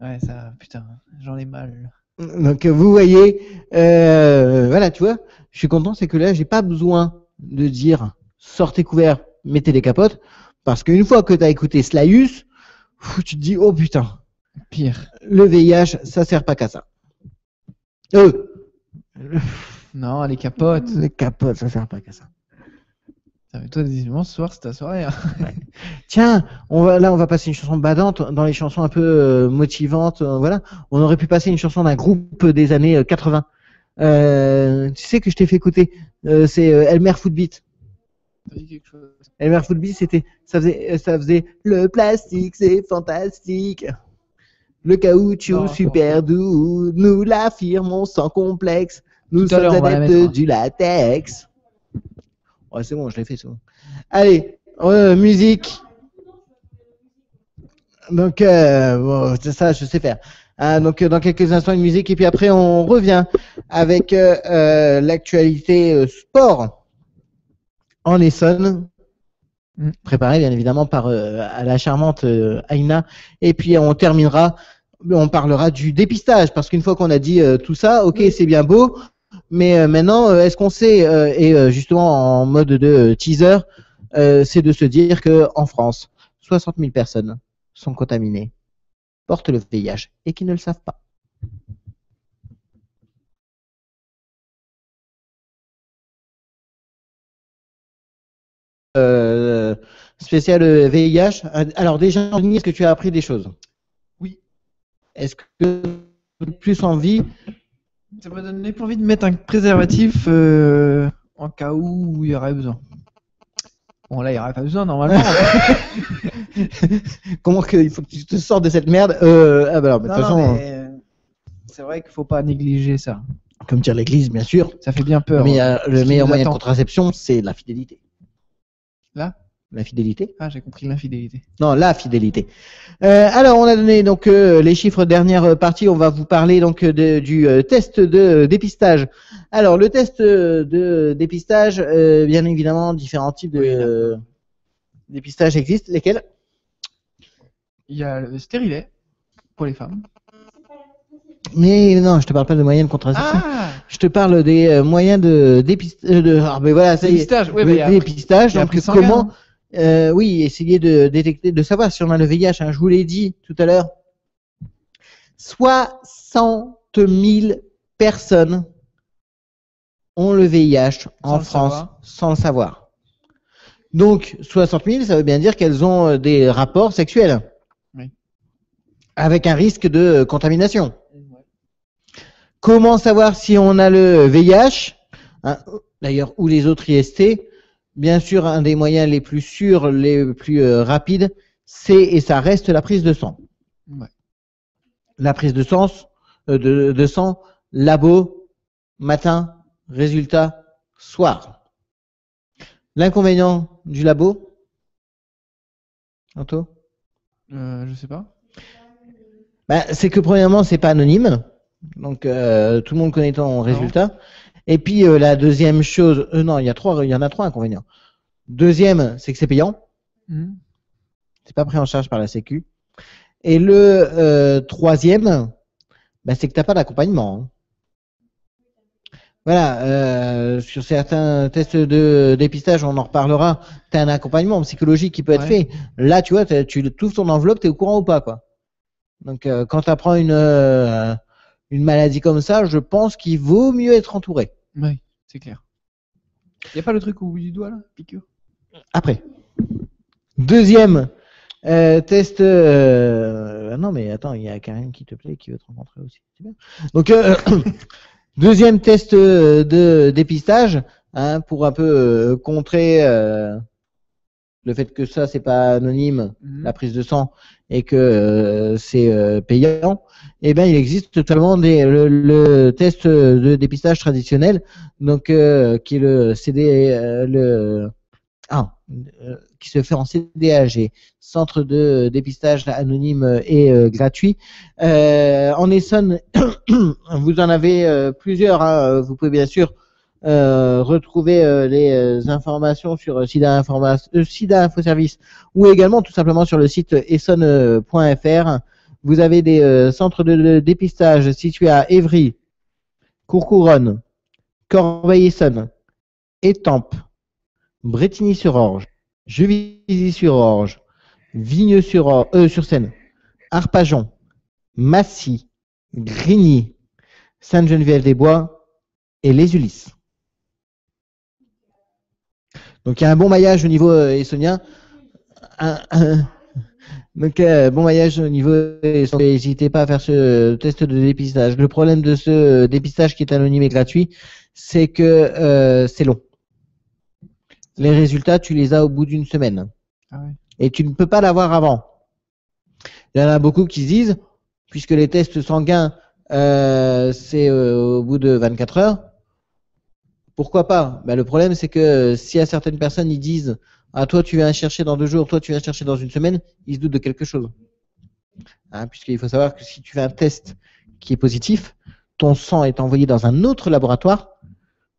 Ouais, ça, putain, j'en ai mal. Donc, vous voyez, voilà, tu vois, je suis content, c'est que là, j'ai pas besoin de dire sortez couverts, mettez les capotes, parce qu'une fois que tu as écouté Slayus, tu te dis, oh putain, Pire. le VIH, ça sert pas qu'à ça. Non, les capotes. Les capotes, ça sert pas qu'à ça. Ça fait toi, visiblement, ce soir, c'est ta soirée. Ouais. Tiens, on va passer une chanson badante dans les chansons un peu motivantes. Voilà, on aurait pu passer une chanson d'un groupe des années 80. Tu sais que je t'ai fait écouter, c'est Elmer Footbeat. Elmer Footbeat, ça faisait le plastique, c'est fantastique. Le caoutchouc Non, super doux, nous l'affirmons sans complexe. Nous Tout à sommes l'heure, on va la adeptes mettre, hein. du latex. Ouais, c'est bon, je l'ai fait, c'est bon. Allez, musique. Donc, bon, c'est ça, je sais faire. Donc, dans quelques instants, une musique, et puis après, on revient avec l'actualité sport en Essonne, préparée bien évidemment par à la charmante Aïna. Et puis, on terminera, on parlera du dépistage, parce qu'une fois qu'on a dit tout ça, ok, c'est bien beau, mais maintenant, est-ce qu'on sait, et justement en mode de teaser, c'est de se dire qu'en France, 60 000 personnes sont contaminées, portent le VIH et qui ne le savent pas. Spécial VIH. Alors déjà, est-ce que tu as appris des choses? Oui. Est-ce que tu as plus envie? Ça m'a donné plus envie de mettre un préservatif en cas où il y aurait besoin. Bon, là, il n'y aurait pas besoin normalement. Comment il faut que tu te sortes de cette merde? Ah bah alors, de toute façon, mais c'est vrai qu'il faut pas négliger ça. comme dire l'Église, bien sûr. Ça fait bien peur. Mais Ce le qui meilleur nous moyen de attend. contraception, c'est la fidélité. Là? La fidélité? Ah, j'ai compris l'infidélité. Non, la fidélité. Alors, on a donné donc les chiffres dernière partie. On va vous parler donc du test de dépistage. Alors, le test de dépistage, bien évidemment, différents types de dépistage existent. Lesquels? Il y a le stérilet pour les femmes. Mais non, je te parle pas de moyens de contraception. Ah! Je te parle des moyens de dépistage. Mais voilà, ça y est. Dépistage. Oui, mais il y a Dépistage. il y a Donc, pris sanguin, comment? hein. Oui, essayer de détecter, de savoir si on a le VIH. Hein, je vous l'ai dit tout à l'heure. 60 000 personnes ont le VIH en France sans le savoir. Donc, 60 000, ça veut bien dire qu'elles ont des rapports sexuels. Oui. Avec un risque de contamination. Ouais. Comment savoir si on a le VIH, hein, d'ailleurs, ou les autres IST? Bien sûr, un des moyens les plus sûrs, les plus rapides, c'est et ça reste la prise de sang. Ouais. La prise de sang, labo, matin, résultat, soir. L'inconvénient du labo, Anto? Je sais pas. Ben, c'est que premièrement, c'est pas anonyme, donc tout le monde connaît ton résultat. Non. Et puis la deuxième chose, non, il y en a trois inconvénients. Deuxième, c'est que c'est payant. C'est pas pris en charge par la Sécu. Et le troisième, ben, c'est que t'as pas d'accompagnement. Hein. Voilà, sur certains tests de dépistage, on en reparlera. T'as un accompagnement psychologique qui peut être fait. Là, tu vois, tu ouvres ton enveloppe, t'es au courant ou pas, quoi. Donc, quand tu apprends une maladie comme ça, je pense qu'il vaut mieux être entouré. Oui, c'est clair. Il n'y a pas le truc au bout du doigt, là, piqûre? Après. Deuxième test. Non, mais attends, il y a Karim qui te plaît, qui veut te rencontrer aussi. C'est bien. Donc, deuxième test de dépistage, hein, pour un peu contrer le fait que ça, c'est pas anonyme, la prise de sang, et que c'est payant. Eh bien, il existe totalement le test de dépistage traditionnel, donc qui est le qui se fait en CDAG, Centre de dépistage anonyme et gratuit. En Essonne, vous en avez plusieurs. Hein, vous pouvez bien sûr retrouver les informations sur SIDA Info Service ou également tout simplement sur le site essonne.fr. Vous avez des centres de dépistage situés à Évry, Courcouronnes, Corbeil-Essonnes, Étampes, Brétigny-sur-Orge, Juvisy-sur-Orge, Vigneux-sur-Seine, Arpajon, Massy, Grigny, Sainte-Geneviève-des-Bois et Les Ulysses. Donc il y a un bon maillage au niveau essonien. Donc bon maillage au niveau essonien. N'hésitez pas à faire ce test de dépistage. Le problème de ce dépistage qui est anonyme et gratuit, c'est que c'est long. Les résultats, tu les as au bout d'une semaine. Ah ouais. Et tu ne peux pas l'avoir avant. Il y en a beaucoup qui se disent, puisque les tests sanguins, c'est au bout de 24 heures. Pourquoi pas? Le problème, c'est que si à certaines personnes, ils disent ah, toi, tu viens chercher dans 2 jours, toi, tu viens chercher dans 1 semaine, ils se doutent de quelque chose. Puisqu'il faut savoir que si tu fais un test qui est positif, ton sang est envoyé dans un autre laboratoire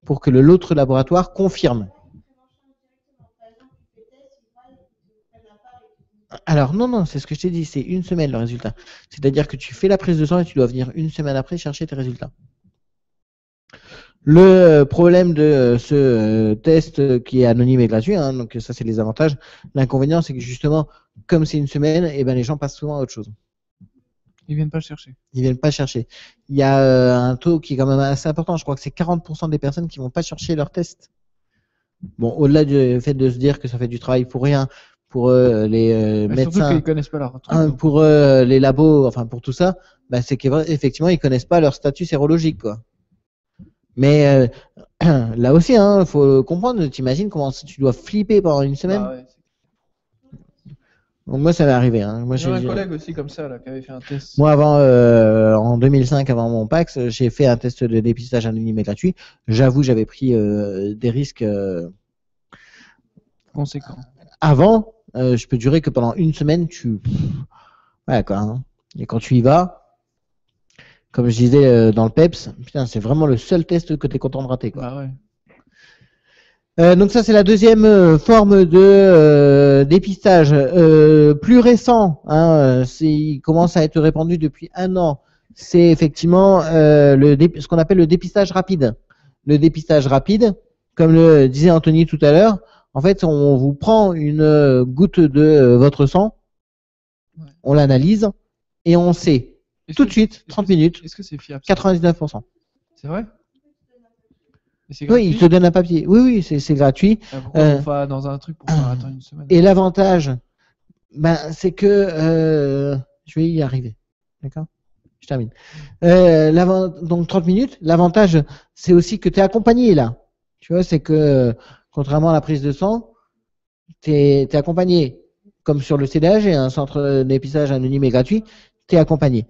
pour que l'autre laboratoire confirme. Alors, non, c'est ce que je t'ai dit, c'est 1 semaine le résultat. C'est-à-dire que tu fais la prise de sang et tu dois venir 1 semaine après chercher tes résultats. Le problème de ce test qui est anonyme et gratuit, donc ça c'est les avantages. L'inconvénient, c'est que justement, comme c'est 1 semaine, les gens passent souvent à autre chose. Ils viennent pas chercher. Ils viennent pas chercher. Il y a un taux qui est quand même assez important. Je crois que c'est 40% des personnes qui vont pas chercher leur test. Bon, au-delà du fait de se dire que ça fait du travail pour rien, pour les médecins, surtout qu'ils connaissent pas leur truc. pour les labos, enfin pour tout ça, c'est qu'effectivement ils connaissent pas leur statut sérologique, quoi. Mais là aussi, faut comprendre. T'imagines comment tu dois flipper pendant 1 semaine. Bah ouais, Donc, moi, ça m'est arrivé. Moi, j'ai un collègue aussi comme ça là, qui avait fait un test. Moi, en 2005, avant mon PAX, j'ai fait un test de dépistage anonyme et gratuit. J'avoue, j'avais pris des risques conséquents. Avant, je peux durer que pendant 1 semaine, ouais, quoi. Et quand tu y vas, comme je disais dans le PEPS, putain, c'est vraiment le seul test que tu es content de rater, quoi. Bah ouais. Donc ça, c'est la deuxième forme de dépistage plus récent. Il commence à être répandu depuis 1 an. C'est effectivement ce qu'on appelle le dépistage rapide. Le dépistage rapide, comme le disait Anthony tout à l'heure, en fait, on vous prend une goutte de votre sang, on l'analyse et on sait tout de suite, 30 minutes, est-ce que c'est fiable, 99%. C'est vrai? Oui, il te donne un papier. Oui, c'est gratuit. Pourquoi on va dans un truc pour faire attendre 1 semaine? Et l'avantage, c'est que je vais y arriver. D'accord? Je termine. Donc 30 minutes. L'avantage, c'est aussi que tu es accompagné là. Tu vois, c'est que contrairement à la prise de sang, tu es accompagné. Comme sur le CDAG, un centre de dépistage anonyme et gratuit, tu es accompagné.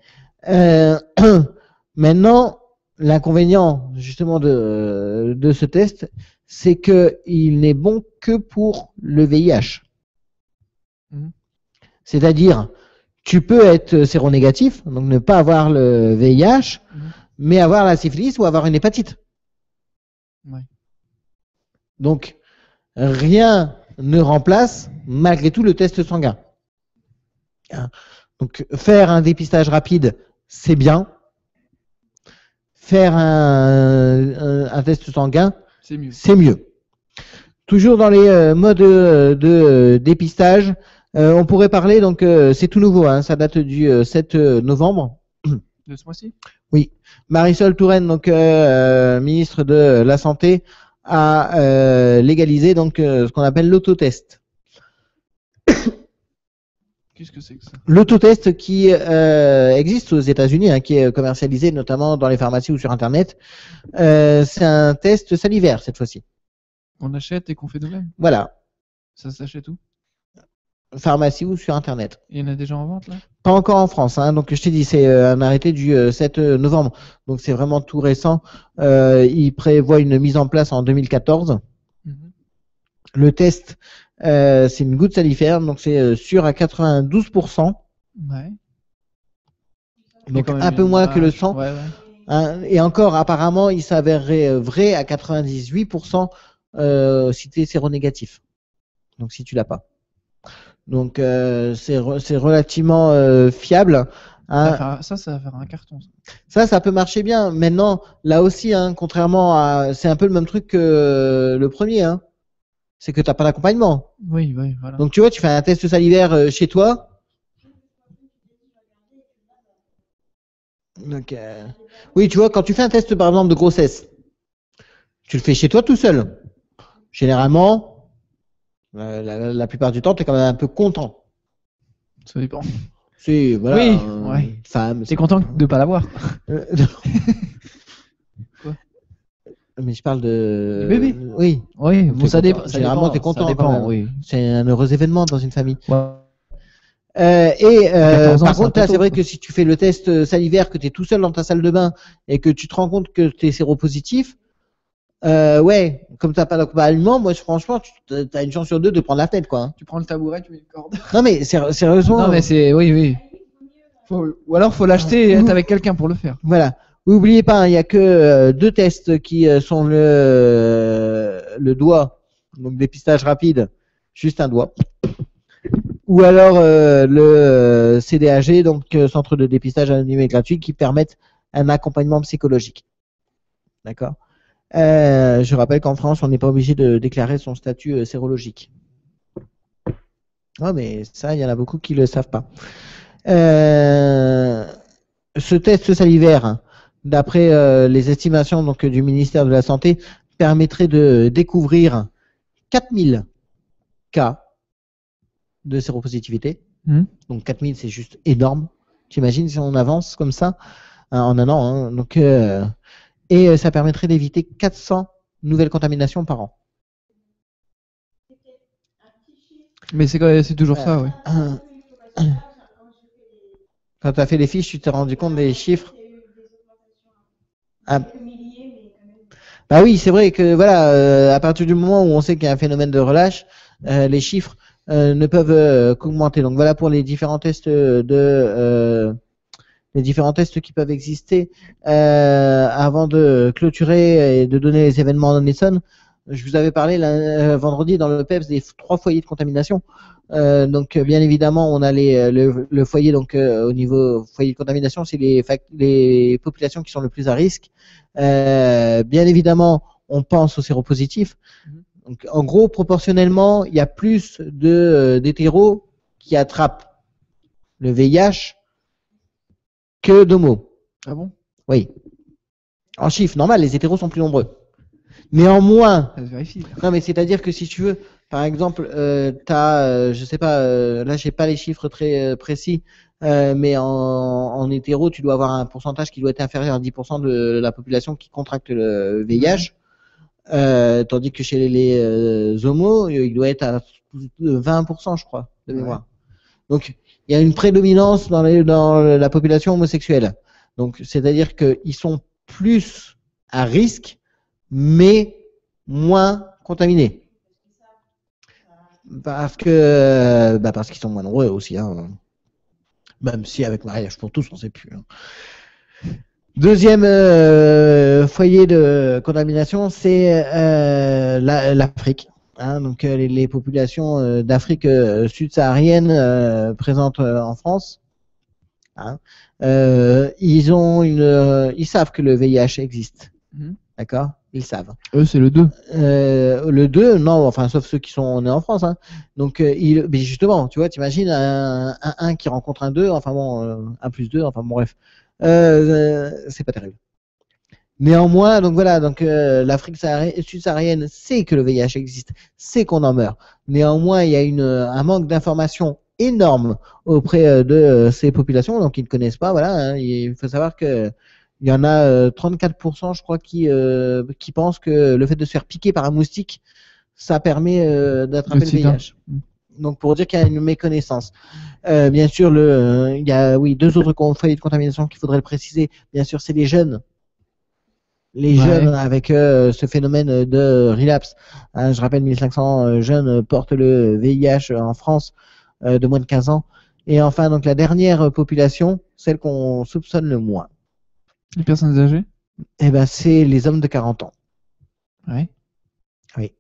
Maintenant, l'inconvénient justement de ce test, c'est qu'il n'est bon que pour le VIH. C'est-à-dire, tu peux être séronégatif, donc ne pas avoir le VIH, mais avoir la syphilis ou avoir une hépatite. Ouais. Donc, rien ne remplace malgré tout le test sanguin. Donc, faire un dépistage rapide, c'est bien. Faire un test sanguin, c'est mieux. Toujours dans les modes de dépistage, on pourrait parler, donc c'est tout nouveau, ça date du 7 novembre. De ce mois-ci? Oui. Marisol Touraine, donc ministre de la Santé, a légalisé donc ce qu'on appelle l'autotest. Qu'est-ce que c'est que ça? L'autotest qui existe aux États-Unis, qui est commercialisé notamment dans les pharmacies ou sur Internet, c'est un test salivaire cette fois-ci. On achète et qu'on fait nous-mêmes? Voilà. Ça s'achète où? Pharmacie ou sur Internet. Il y en a déjà en vente là? Pas encore en France. Donc je t'ai dit, c'est un arrêté du 7 novembre. Donc c'est vraiment tout récent. Il prévoit une mise en place en 2014. Le test, c'est une goutte salivare, donc c'est sûr à 92%. Ouais. Donc un peu moins que le sang. Ouais. Et encore, apparemment, il s'avérerait vrai à 98% si tu es séronégatif. Donc si tu l'as pas. Donc c'est relativement fiable. Ça va faire un carton. Ça peut marcher bien. Maintenant, là aussi, contrairement à, c'est un peu le même truc que le premier. C'est que tu n'as pas d'accompagnement. Oui, voilà. Donc tu vois, tu fais un test salivaire chez toi. Donc, oui, tu vois, quand tu fais un test par exemple de grossesse, tu le fais chez toi tout seul. Généralement, la plupart du temps, tu es quand même un peu content. Ça dépend. C'est, voilà, oui, femme. T'es content de ne pas l'avoir. Quoi? Mais je parle de... Du bébé. Oui. Oui, bon, ça dépend. Généralement, tu es content. Ça dépend, oui. C'est un heureux événement dans une famille. Ouais. 14 ans, Par c'est un contre, peu là, c'est tôt, vrai quoi. que si tu fais le test salivaire, que tu es tout seul dans ta salle de bain et que tu te rends compte que tu es séropositif, ouais, comme t'as pas d'accompagnement, moi, franchement, tu as une chance sur deux de prendre la tête, quoi. Hein. Tu prends le tabouret, tu mets une corde. Non, mais sérieusement. Non, mais c'est. Oui, oui. Ou alors, faut l'acheter et être avec quelqu'un pour le faire. Voilà. N'oubliez pas, il n'y a que deux tests qui sont le doigt, donc dépistage rapide, juste un doigt. Ou alors le CDAG, donc centre de dépistage anonyme et gratuit, qui permettent un accompagnement psychologique. D'accord. Je rappelle qu'en France, on n'est pas obligé de déclarer son statut sérologique. Oh, mais ça, il y en a beaucoup qui ne le savent pas. Ce test salivaire, d'après les estimations donc, du ministère de la Santé, permettrait de découvrir 4000 cas de séropositivité. Donc 4000, c'est juste énorme. T'imagines si on avance comme ça en un an. Hein. Donc, et ça permettrait d'éviter 400 nouvelles contaminations par an. Mais c'est toujours ça, oui. Quand tu as fait les fiches, tu t'es rendu compte des chiffres. Ah. Bah oui, c'est vrai que voilà, à partir du moment où on sait qu'il y a un phénomène de relâche, les chiffres ne peuvent qu'augmenter. Donc voilà pour les différents tests les différents tests qui peuvent exister. Avant de clôturer et de donner les événements en Essonne, je vous avais parlé vendredi dans le PEPS des 3 foyers de contamination. Donc bien évidemment, on a le foyer donc au niveau foyer de contamination, c'est les populations qui sont le plus à risque. Bien évidemment, on pense aux séropositifs. Donc, en gros, proportionnellement, il y a plus d'hétéros qui attrapent le VIH que d'homos. Ah bon? Oui. En chiffre, normal, les hétéros sont plus nombreux. Néanmoins, Ça se vérifie. non mais c'est-à-dire que si tu veux, par exemple, je sais pas, là j'ai pas les chiffres très précis, mais en hétéro, tu dois avoir un pourcentage qui doit être inférieur à 10% de la population qui contracte le VIH, tandis que chez les homos, il doit être à 20%, je crois, de mémoire. Donc il y a une prédominance dans la population homosexuelle. Donc c'est-à-dire qu'ils sont plus à risque, mais moins contaminés. Parce qu'ils sont moins nombreux aussi. Hein. Même si avec mariage pour tous, on ne sait plus. Hein. Deuxième foyer de contamination, c'est l'Afrique. Hein, donc les populations d'Afrique subsaharienne présentes en France. Hein, ils savent que le VIH existe. D'accord? Ils savent. Eux, c'est le 2. Le 2, non, enfin, sauf ceux qui sont nés en France. Hein. Donc, mais justement, tu vois, t'imagines un 1 qui rencontre un 2, enfin bon, 1 plus 2, enfin bon, bref. C'est pas terrible. Néanmoins, donc voilà, donc l'Afrique subsaharienne sait que le VIH existe, sait qu'on en meurt. Néanmoins, il y a un manque d'information énorme auprès de ces populations, donc ils ne connaissent pas. Voilà, hein, il faut savoir que il y en a 34%, je crois, qui pensent que le fait de se faire piquer par un moustique, ça permet d'attraper le VIH. Donc pour dire qu'il y a une méconnaissance. Bien sûr, il y a 2 autres foyers de contamination qu'il faudrait le préciser. Bien sûr, c'est les jeunes. Les jeunes avec ce phénomène de relapse. Hein, je rappelle, 1500 jeunes portent le VIH en France de moins de 15 ans. Et enfin, donc la dernière population, celle qu'on soupçonne le moins. Les personnes âgées? Eh ben, c'est les hommes de 40 ans. Ouais. Oui.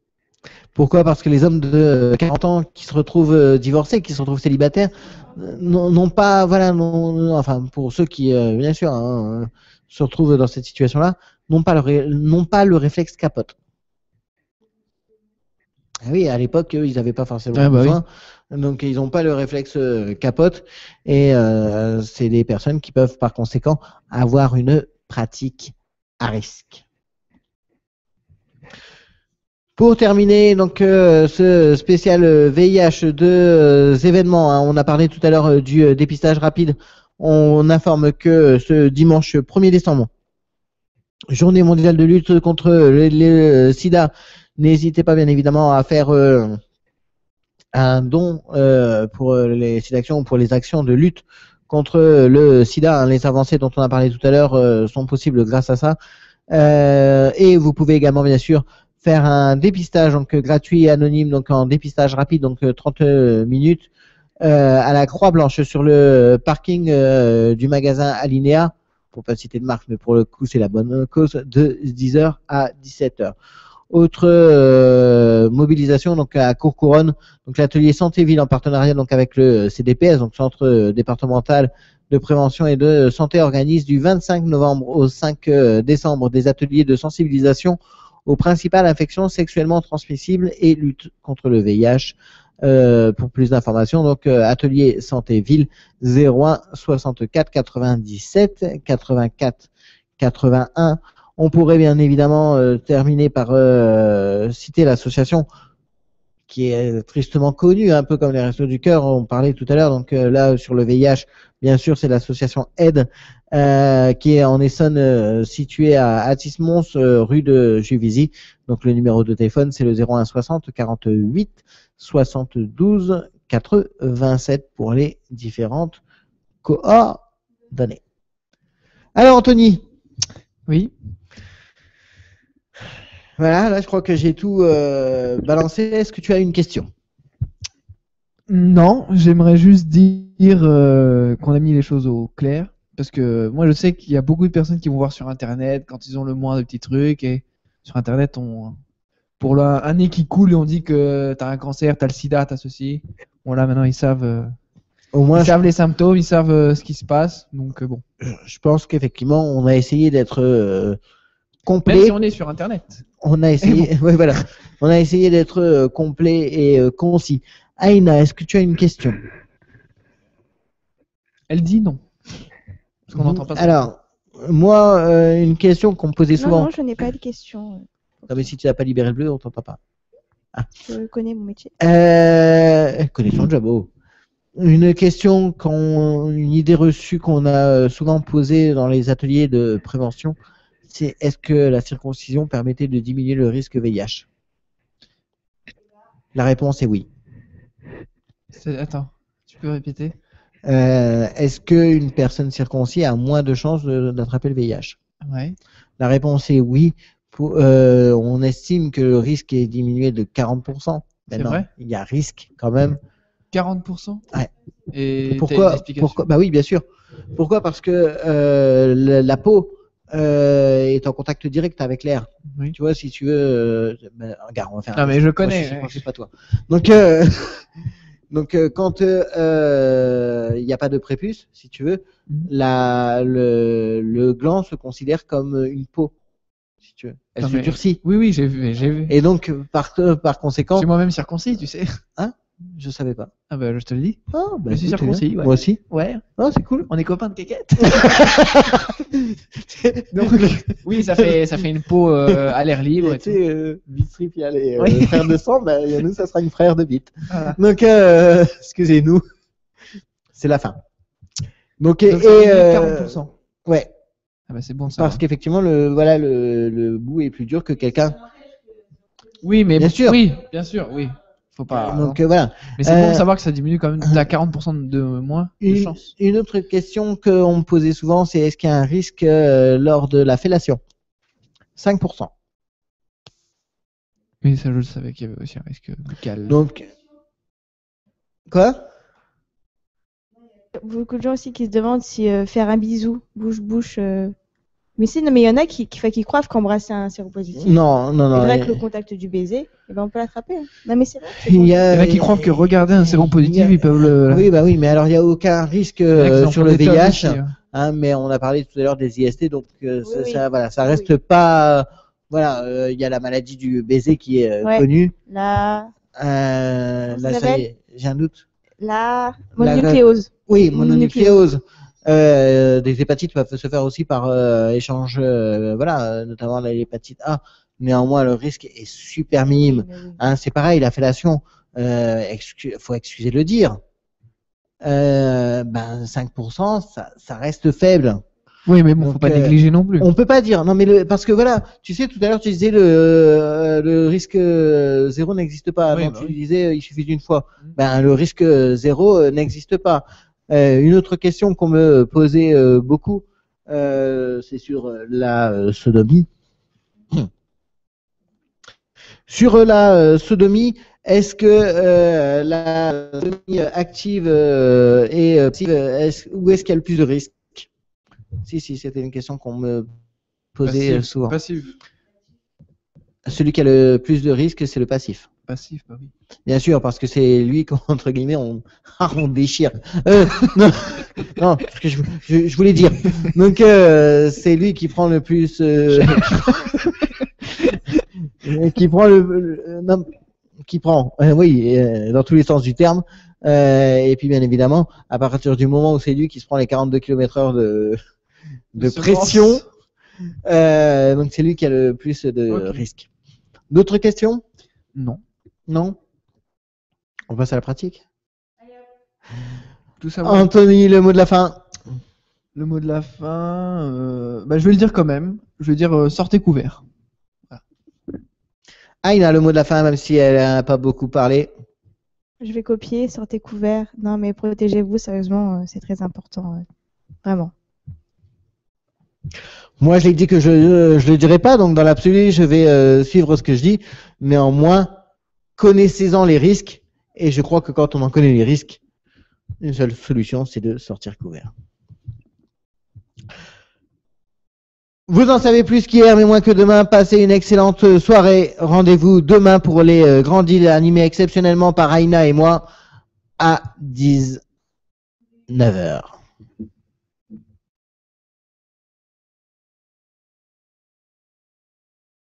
Pourquoi? Parce que les hommes de 40 ans qui se retrouvent divorcés, qui se retrouvent célibataires, n'ont pas, voilà, enfin, pour ceux qui, bien sûr, hein, se retrouvent dans cette situation-là, n'ont pas le réflexe capote. Ah oui, à l'époque, ils n'avaient pas forcément besoin. Oui. Donc, ils n'ont pas le réflexe capote. Et c'est des personnes qui peuvent, par conséquent, avoir une pratique à risque. Pour terminer, donc, ce spécial VIH, 2 événements. Hein, on a parlé tout à l'heure du dépistage rapide. On informe que ce dimanche 1er décembre, Journée mondiale de lutte contre le sida. N'hésitez pas bien évidemment à faire un don pour les sites d'actions ou pour les actions de lutte contre le sida. Les avancées dont on a parlé tout à l'heure sont possibles grâce à ça. Et vous pouvez également, bien sûr, faire un dépistage donc gratuit et anonyme, donc en dépistage rapide, donc 30 minutes, à la Croix-Blanche sur le parking du magasin Alinea, pour pas citer de marque, mais pour le coup, c'est la bonne cause, de 10h à 17h. Autre mobilisation donc à Courcouronnes, donc l'atelier Santé-Ville en partenariat donc avec le CDPS, donc Centre départemental de prévention et de santé, organise du 25 novembre au 5 décembre des ateliers de sensibilisation aux principales infections sexuellement transmissibles et lutte contre le VIH. Pour plus d'informations, donc atelier Santé-Ville 01 64 97 84 81. On pourrait bien évidemment terminer par citer l'association qui est tristement connue, un peu comme les Restos du Cœur, on parlait tout à l'heure. Donc là, sur le VIH, bien sûr, c'est l'association Aide, qui est en Essonne, située à Athis-Mons, rue de Juvisy. Donc le numéro de téléphone, c'est le 01 60 48 72 87 pour les différentes coordonnées. Alors Anthony. Oui. Voilà, là je crois que j'ai tout balancé. Est-ce que tu as une question? Non, j'aimerais juste dire qu'on a mis les choses au clair. Parce que moi je sais qu'il y a beaucoup de personnes qui vont voir sur internet quand ils ont le moins de petits trucs. Et sur internet, pour un nez qui coule et on dit que t'as un cancer, t'as le sida, t'as ceci. Bon là maintenant ils savent, Au moins, ils savent les symptômes, ils savent ce qui se passe. Donc bon. je pense qu'effectivement, on a essayé d'être complet. Même si on est sur internet. On a essayé, ouais, voilà. On a essayé d'être complet et concis. Aïna, est-ce que tu as une question? Elle dit non. Parce qu'on n'entend pas ça. Alors, moi, une question qu'on me posait souvent. Non, je n'ai pas de question. Non, mais si tu n'as pas libéré le bleu, on t'entend pas. Ah. Je connais mon métier. Connexion de Jabo. Une question, une idée reçue qu'on a souvent posée dans les ateliers de prévention, c'est est-ce que la circoncision permettait de diminuer le risque VIH? La réponse est oui. Attends, tu peux répéter? Est-ce qu'une personne circoncis a moins de chances d'attraper le VIH? Ouais. La réponse est oui. On estime que le risque est diminué de 40%. C'est Maintenant, vrai? il y a risque quand même. 40%? Ouais. Et pourquoi? Bah oui, bien sûr. Pourquoi? Parce que la peau est en contact direct avec l'air. Oui. Tu vois, si tu veux, regarde, on va faire. Non, mais je connais. Moi, c'est pas toi. Donc, quand il n'y a pas de prépuce, si tu veux, le gland se considère comme une peau. Si tu veux. Elle se durcit. Oui, oui, j'ai vu. Et donc, par conséquent. Je suis moi-même circoncis, tu sais. Hein? Je savais pas. Ah bah, je te le dis. Oh, bah, je suis circoncis. Ouais. Moi aussi. Ouais. Oh, c'est cool. On est copains de quéquette. Donc, oui, ça fait une peau à l'air libre. Tu sais, Bitstrip, il y a les frères de sang, bah, nous, ça sera une frère de bite. Voilà. Donc, excusez-nous. C'est la fin. Donc 40%. Ouais. Ah bah, c'est bon ça. Parce qu'effectivement, le bout est plus dur que quelqu'un. Oui, mais bien sûr. Oui, bien sûr, oui. Faut pas. Donc voilà. Mais c'est bon de savoir que ça diminue quand même à 40% de moins de chance. Une autre question qu'on me posait souvent, c'est est-ce qu'il y a un risque lors de la fellation? 5%. Oui, ça je le savais qu'il y avait aussi un risque buccal. Donc, quoi? Beaucoup de gens aussi qui se demandent si faire un bisou, bouche-bouche. Mais il y en a qui croient qu'embrasser un séropositif. Non. C'est vrai que le contact du baiser, on peut l'attraper. Hein. Non, mais c'est vrai. Il y en a qui croient que regarder un séropositif, ils peuvent le. Oui, bah oui, mais alors il n'y a aucun risque sur le VIH. Hein, mais on a parlé tout à l'heure des IST, donc ça reste pas. Voilà, il y a la maladie du baiser qui est connue. Là, ça y est, j'ai un doute. La mononucléose. Oui, mononucléose. Des hépatites peuvent se faire aussi par échange, notamment l'hépatite A. Néanmoins, le risque est super minime. Hein, c'est pareil, la fellation, faut excuser de le dire. 5%, ça reste faible. Oui, mais bon, faut Donc, pas négliger non plus. On peut pas dire. Non, mais parce que voilà, tu sais, tout à l'heure, tu disais le risque zéro n'existe pas. Oui, Donc, bah tu oui. disais il suffit d'une fois. Mhm. Ben, le risque zéro n'existe pas. Une autre question qu'on me posait beaucoup, c'est sur la sodomie. Sur la sodomie, est-ce que la sodomie active et passive, où est-ce qu'il y a le plus de risques? Si, c'était une question qu'on me posait Passif, souvent. passif, Celui qui a le plus de risques, c'est le passif. passif, bah oui. Bien sûr, parce que c'est lui qu'entre guillemets on, on déchire. Non, non, parce que je voulais dire. Donc c'est lui qui prend le plus, qui prend non, qui prend, oui, dans tous les sens du terme. Et puis bien évidemment, à partir du moment où c'est lui qui se prend les 42 km/h de pression, donc c'est lui qui a le plus de risques. D'autres questions? Non. Non? On passe à la pratique. Tout ça. Anthony, le mot de la fin. Le mot de la fin, bah, je vais le dire quand même. Je vais dire sortez couvert. Voilà. Aïna, le mot de la fin, même si elle n'a pas beaucoup parlé. Je vais copier, sortez couvert. Non, mais protégez-vous, sérieusement, c'est très important. Vraiment. Moi, je l'ai dit que je le dirai pas, donc dans l'absolu, je vais suivre ce que je dis. Néanmoins, connaissez-en les risques, et je crois que quand on en connaît les risques, une seule solution, c'est de sortir couvert. Vous en savez plus qu'hier, mais moins que demain. Passez une excellente soirée. Rendez-vous demain pour les grands deals animés exceptionnellement par Aïna et moi à 19h.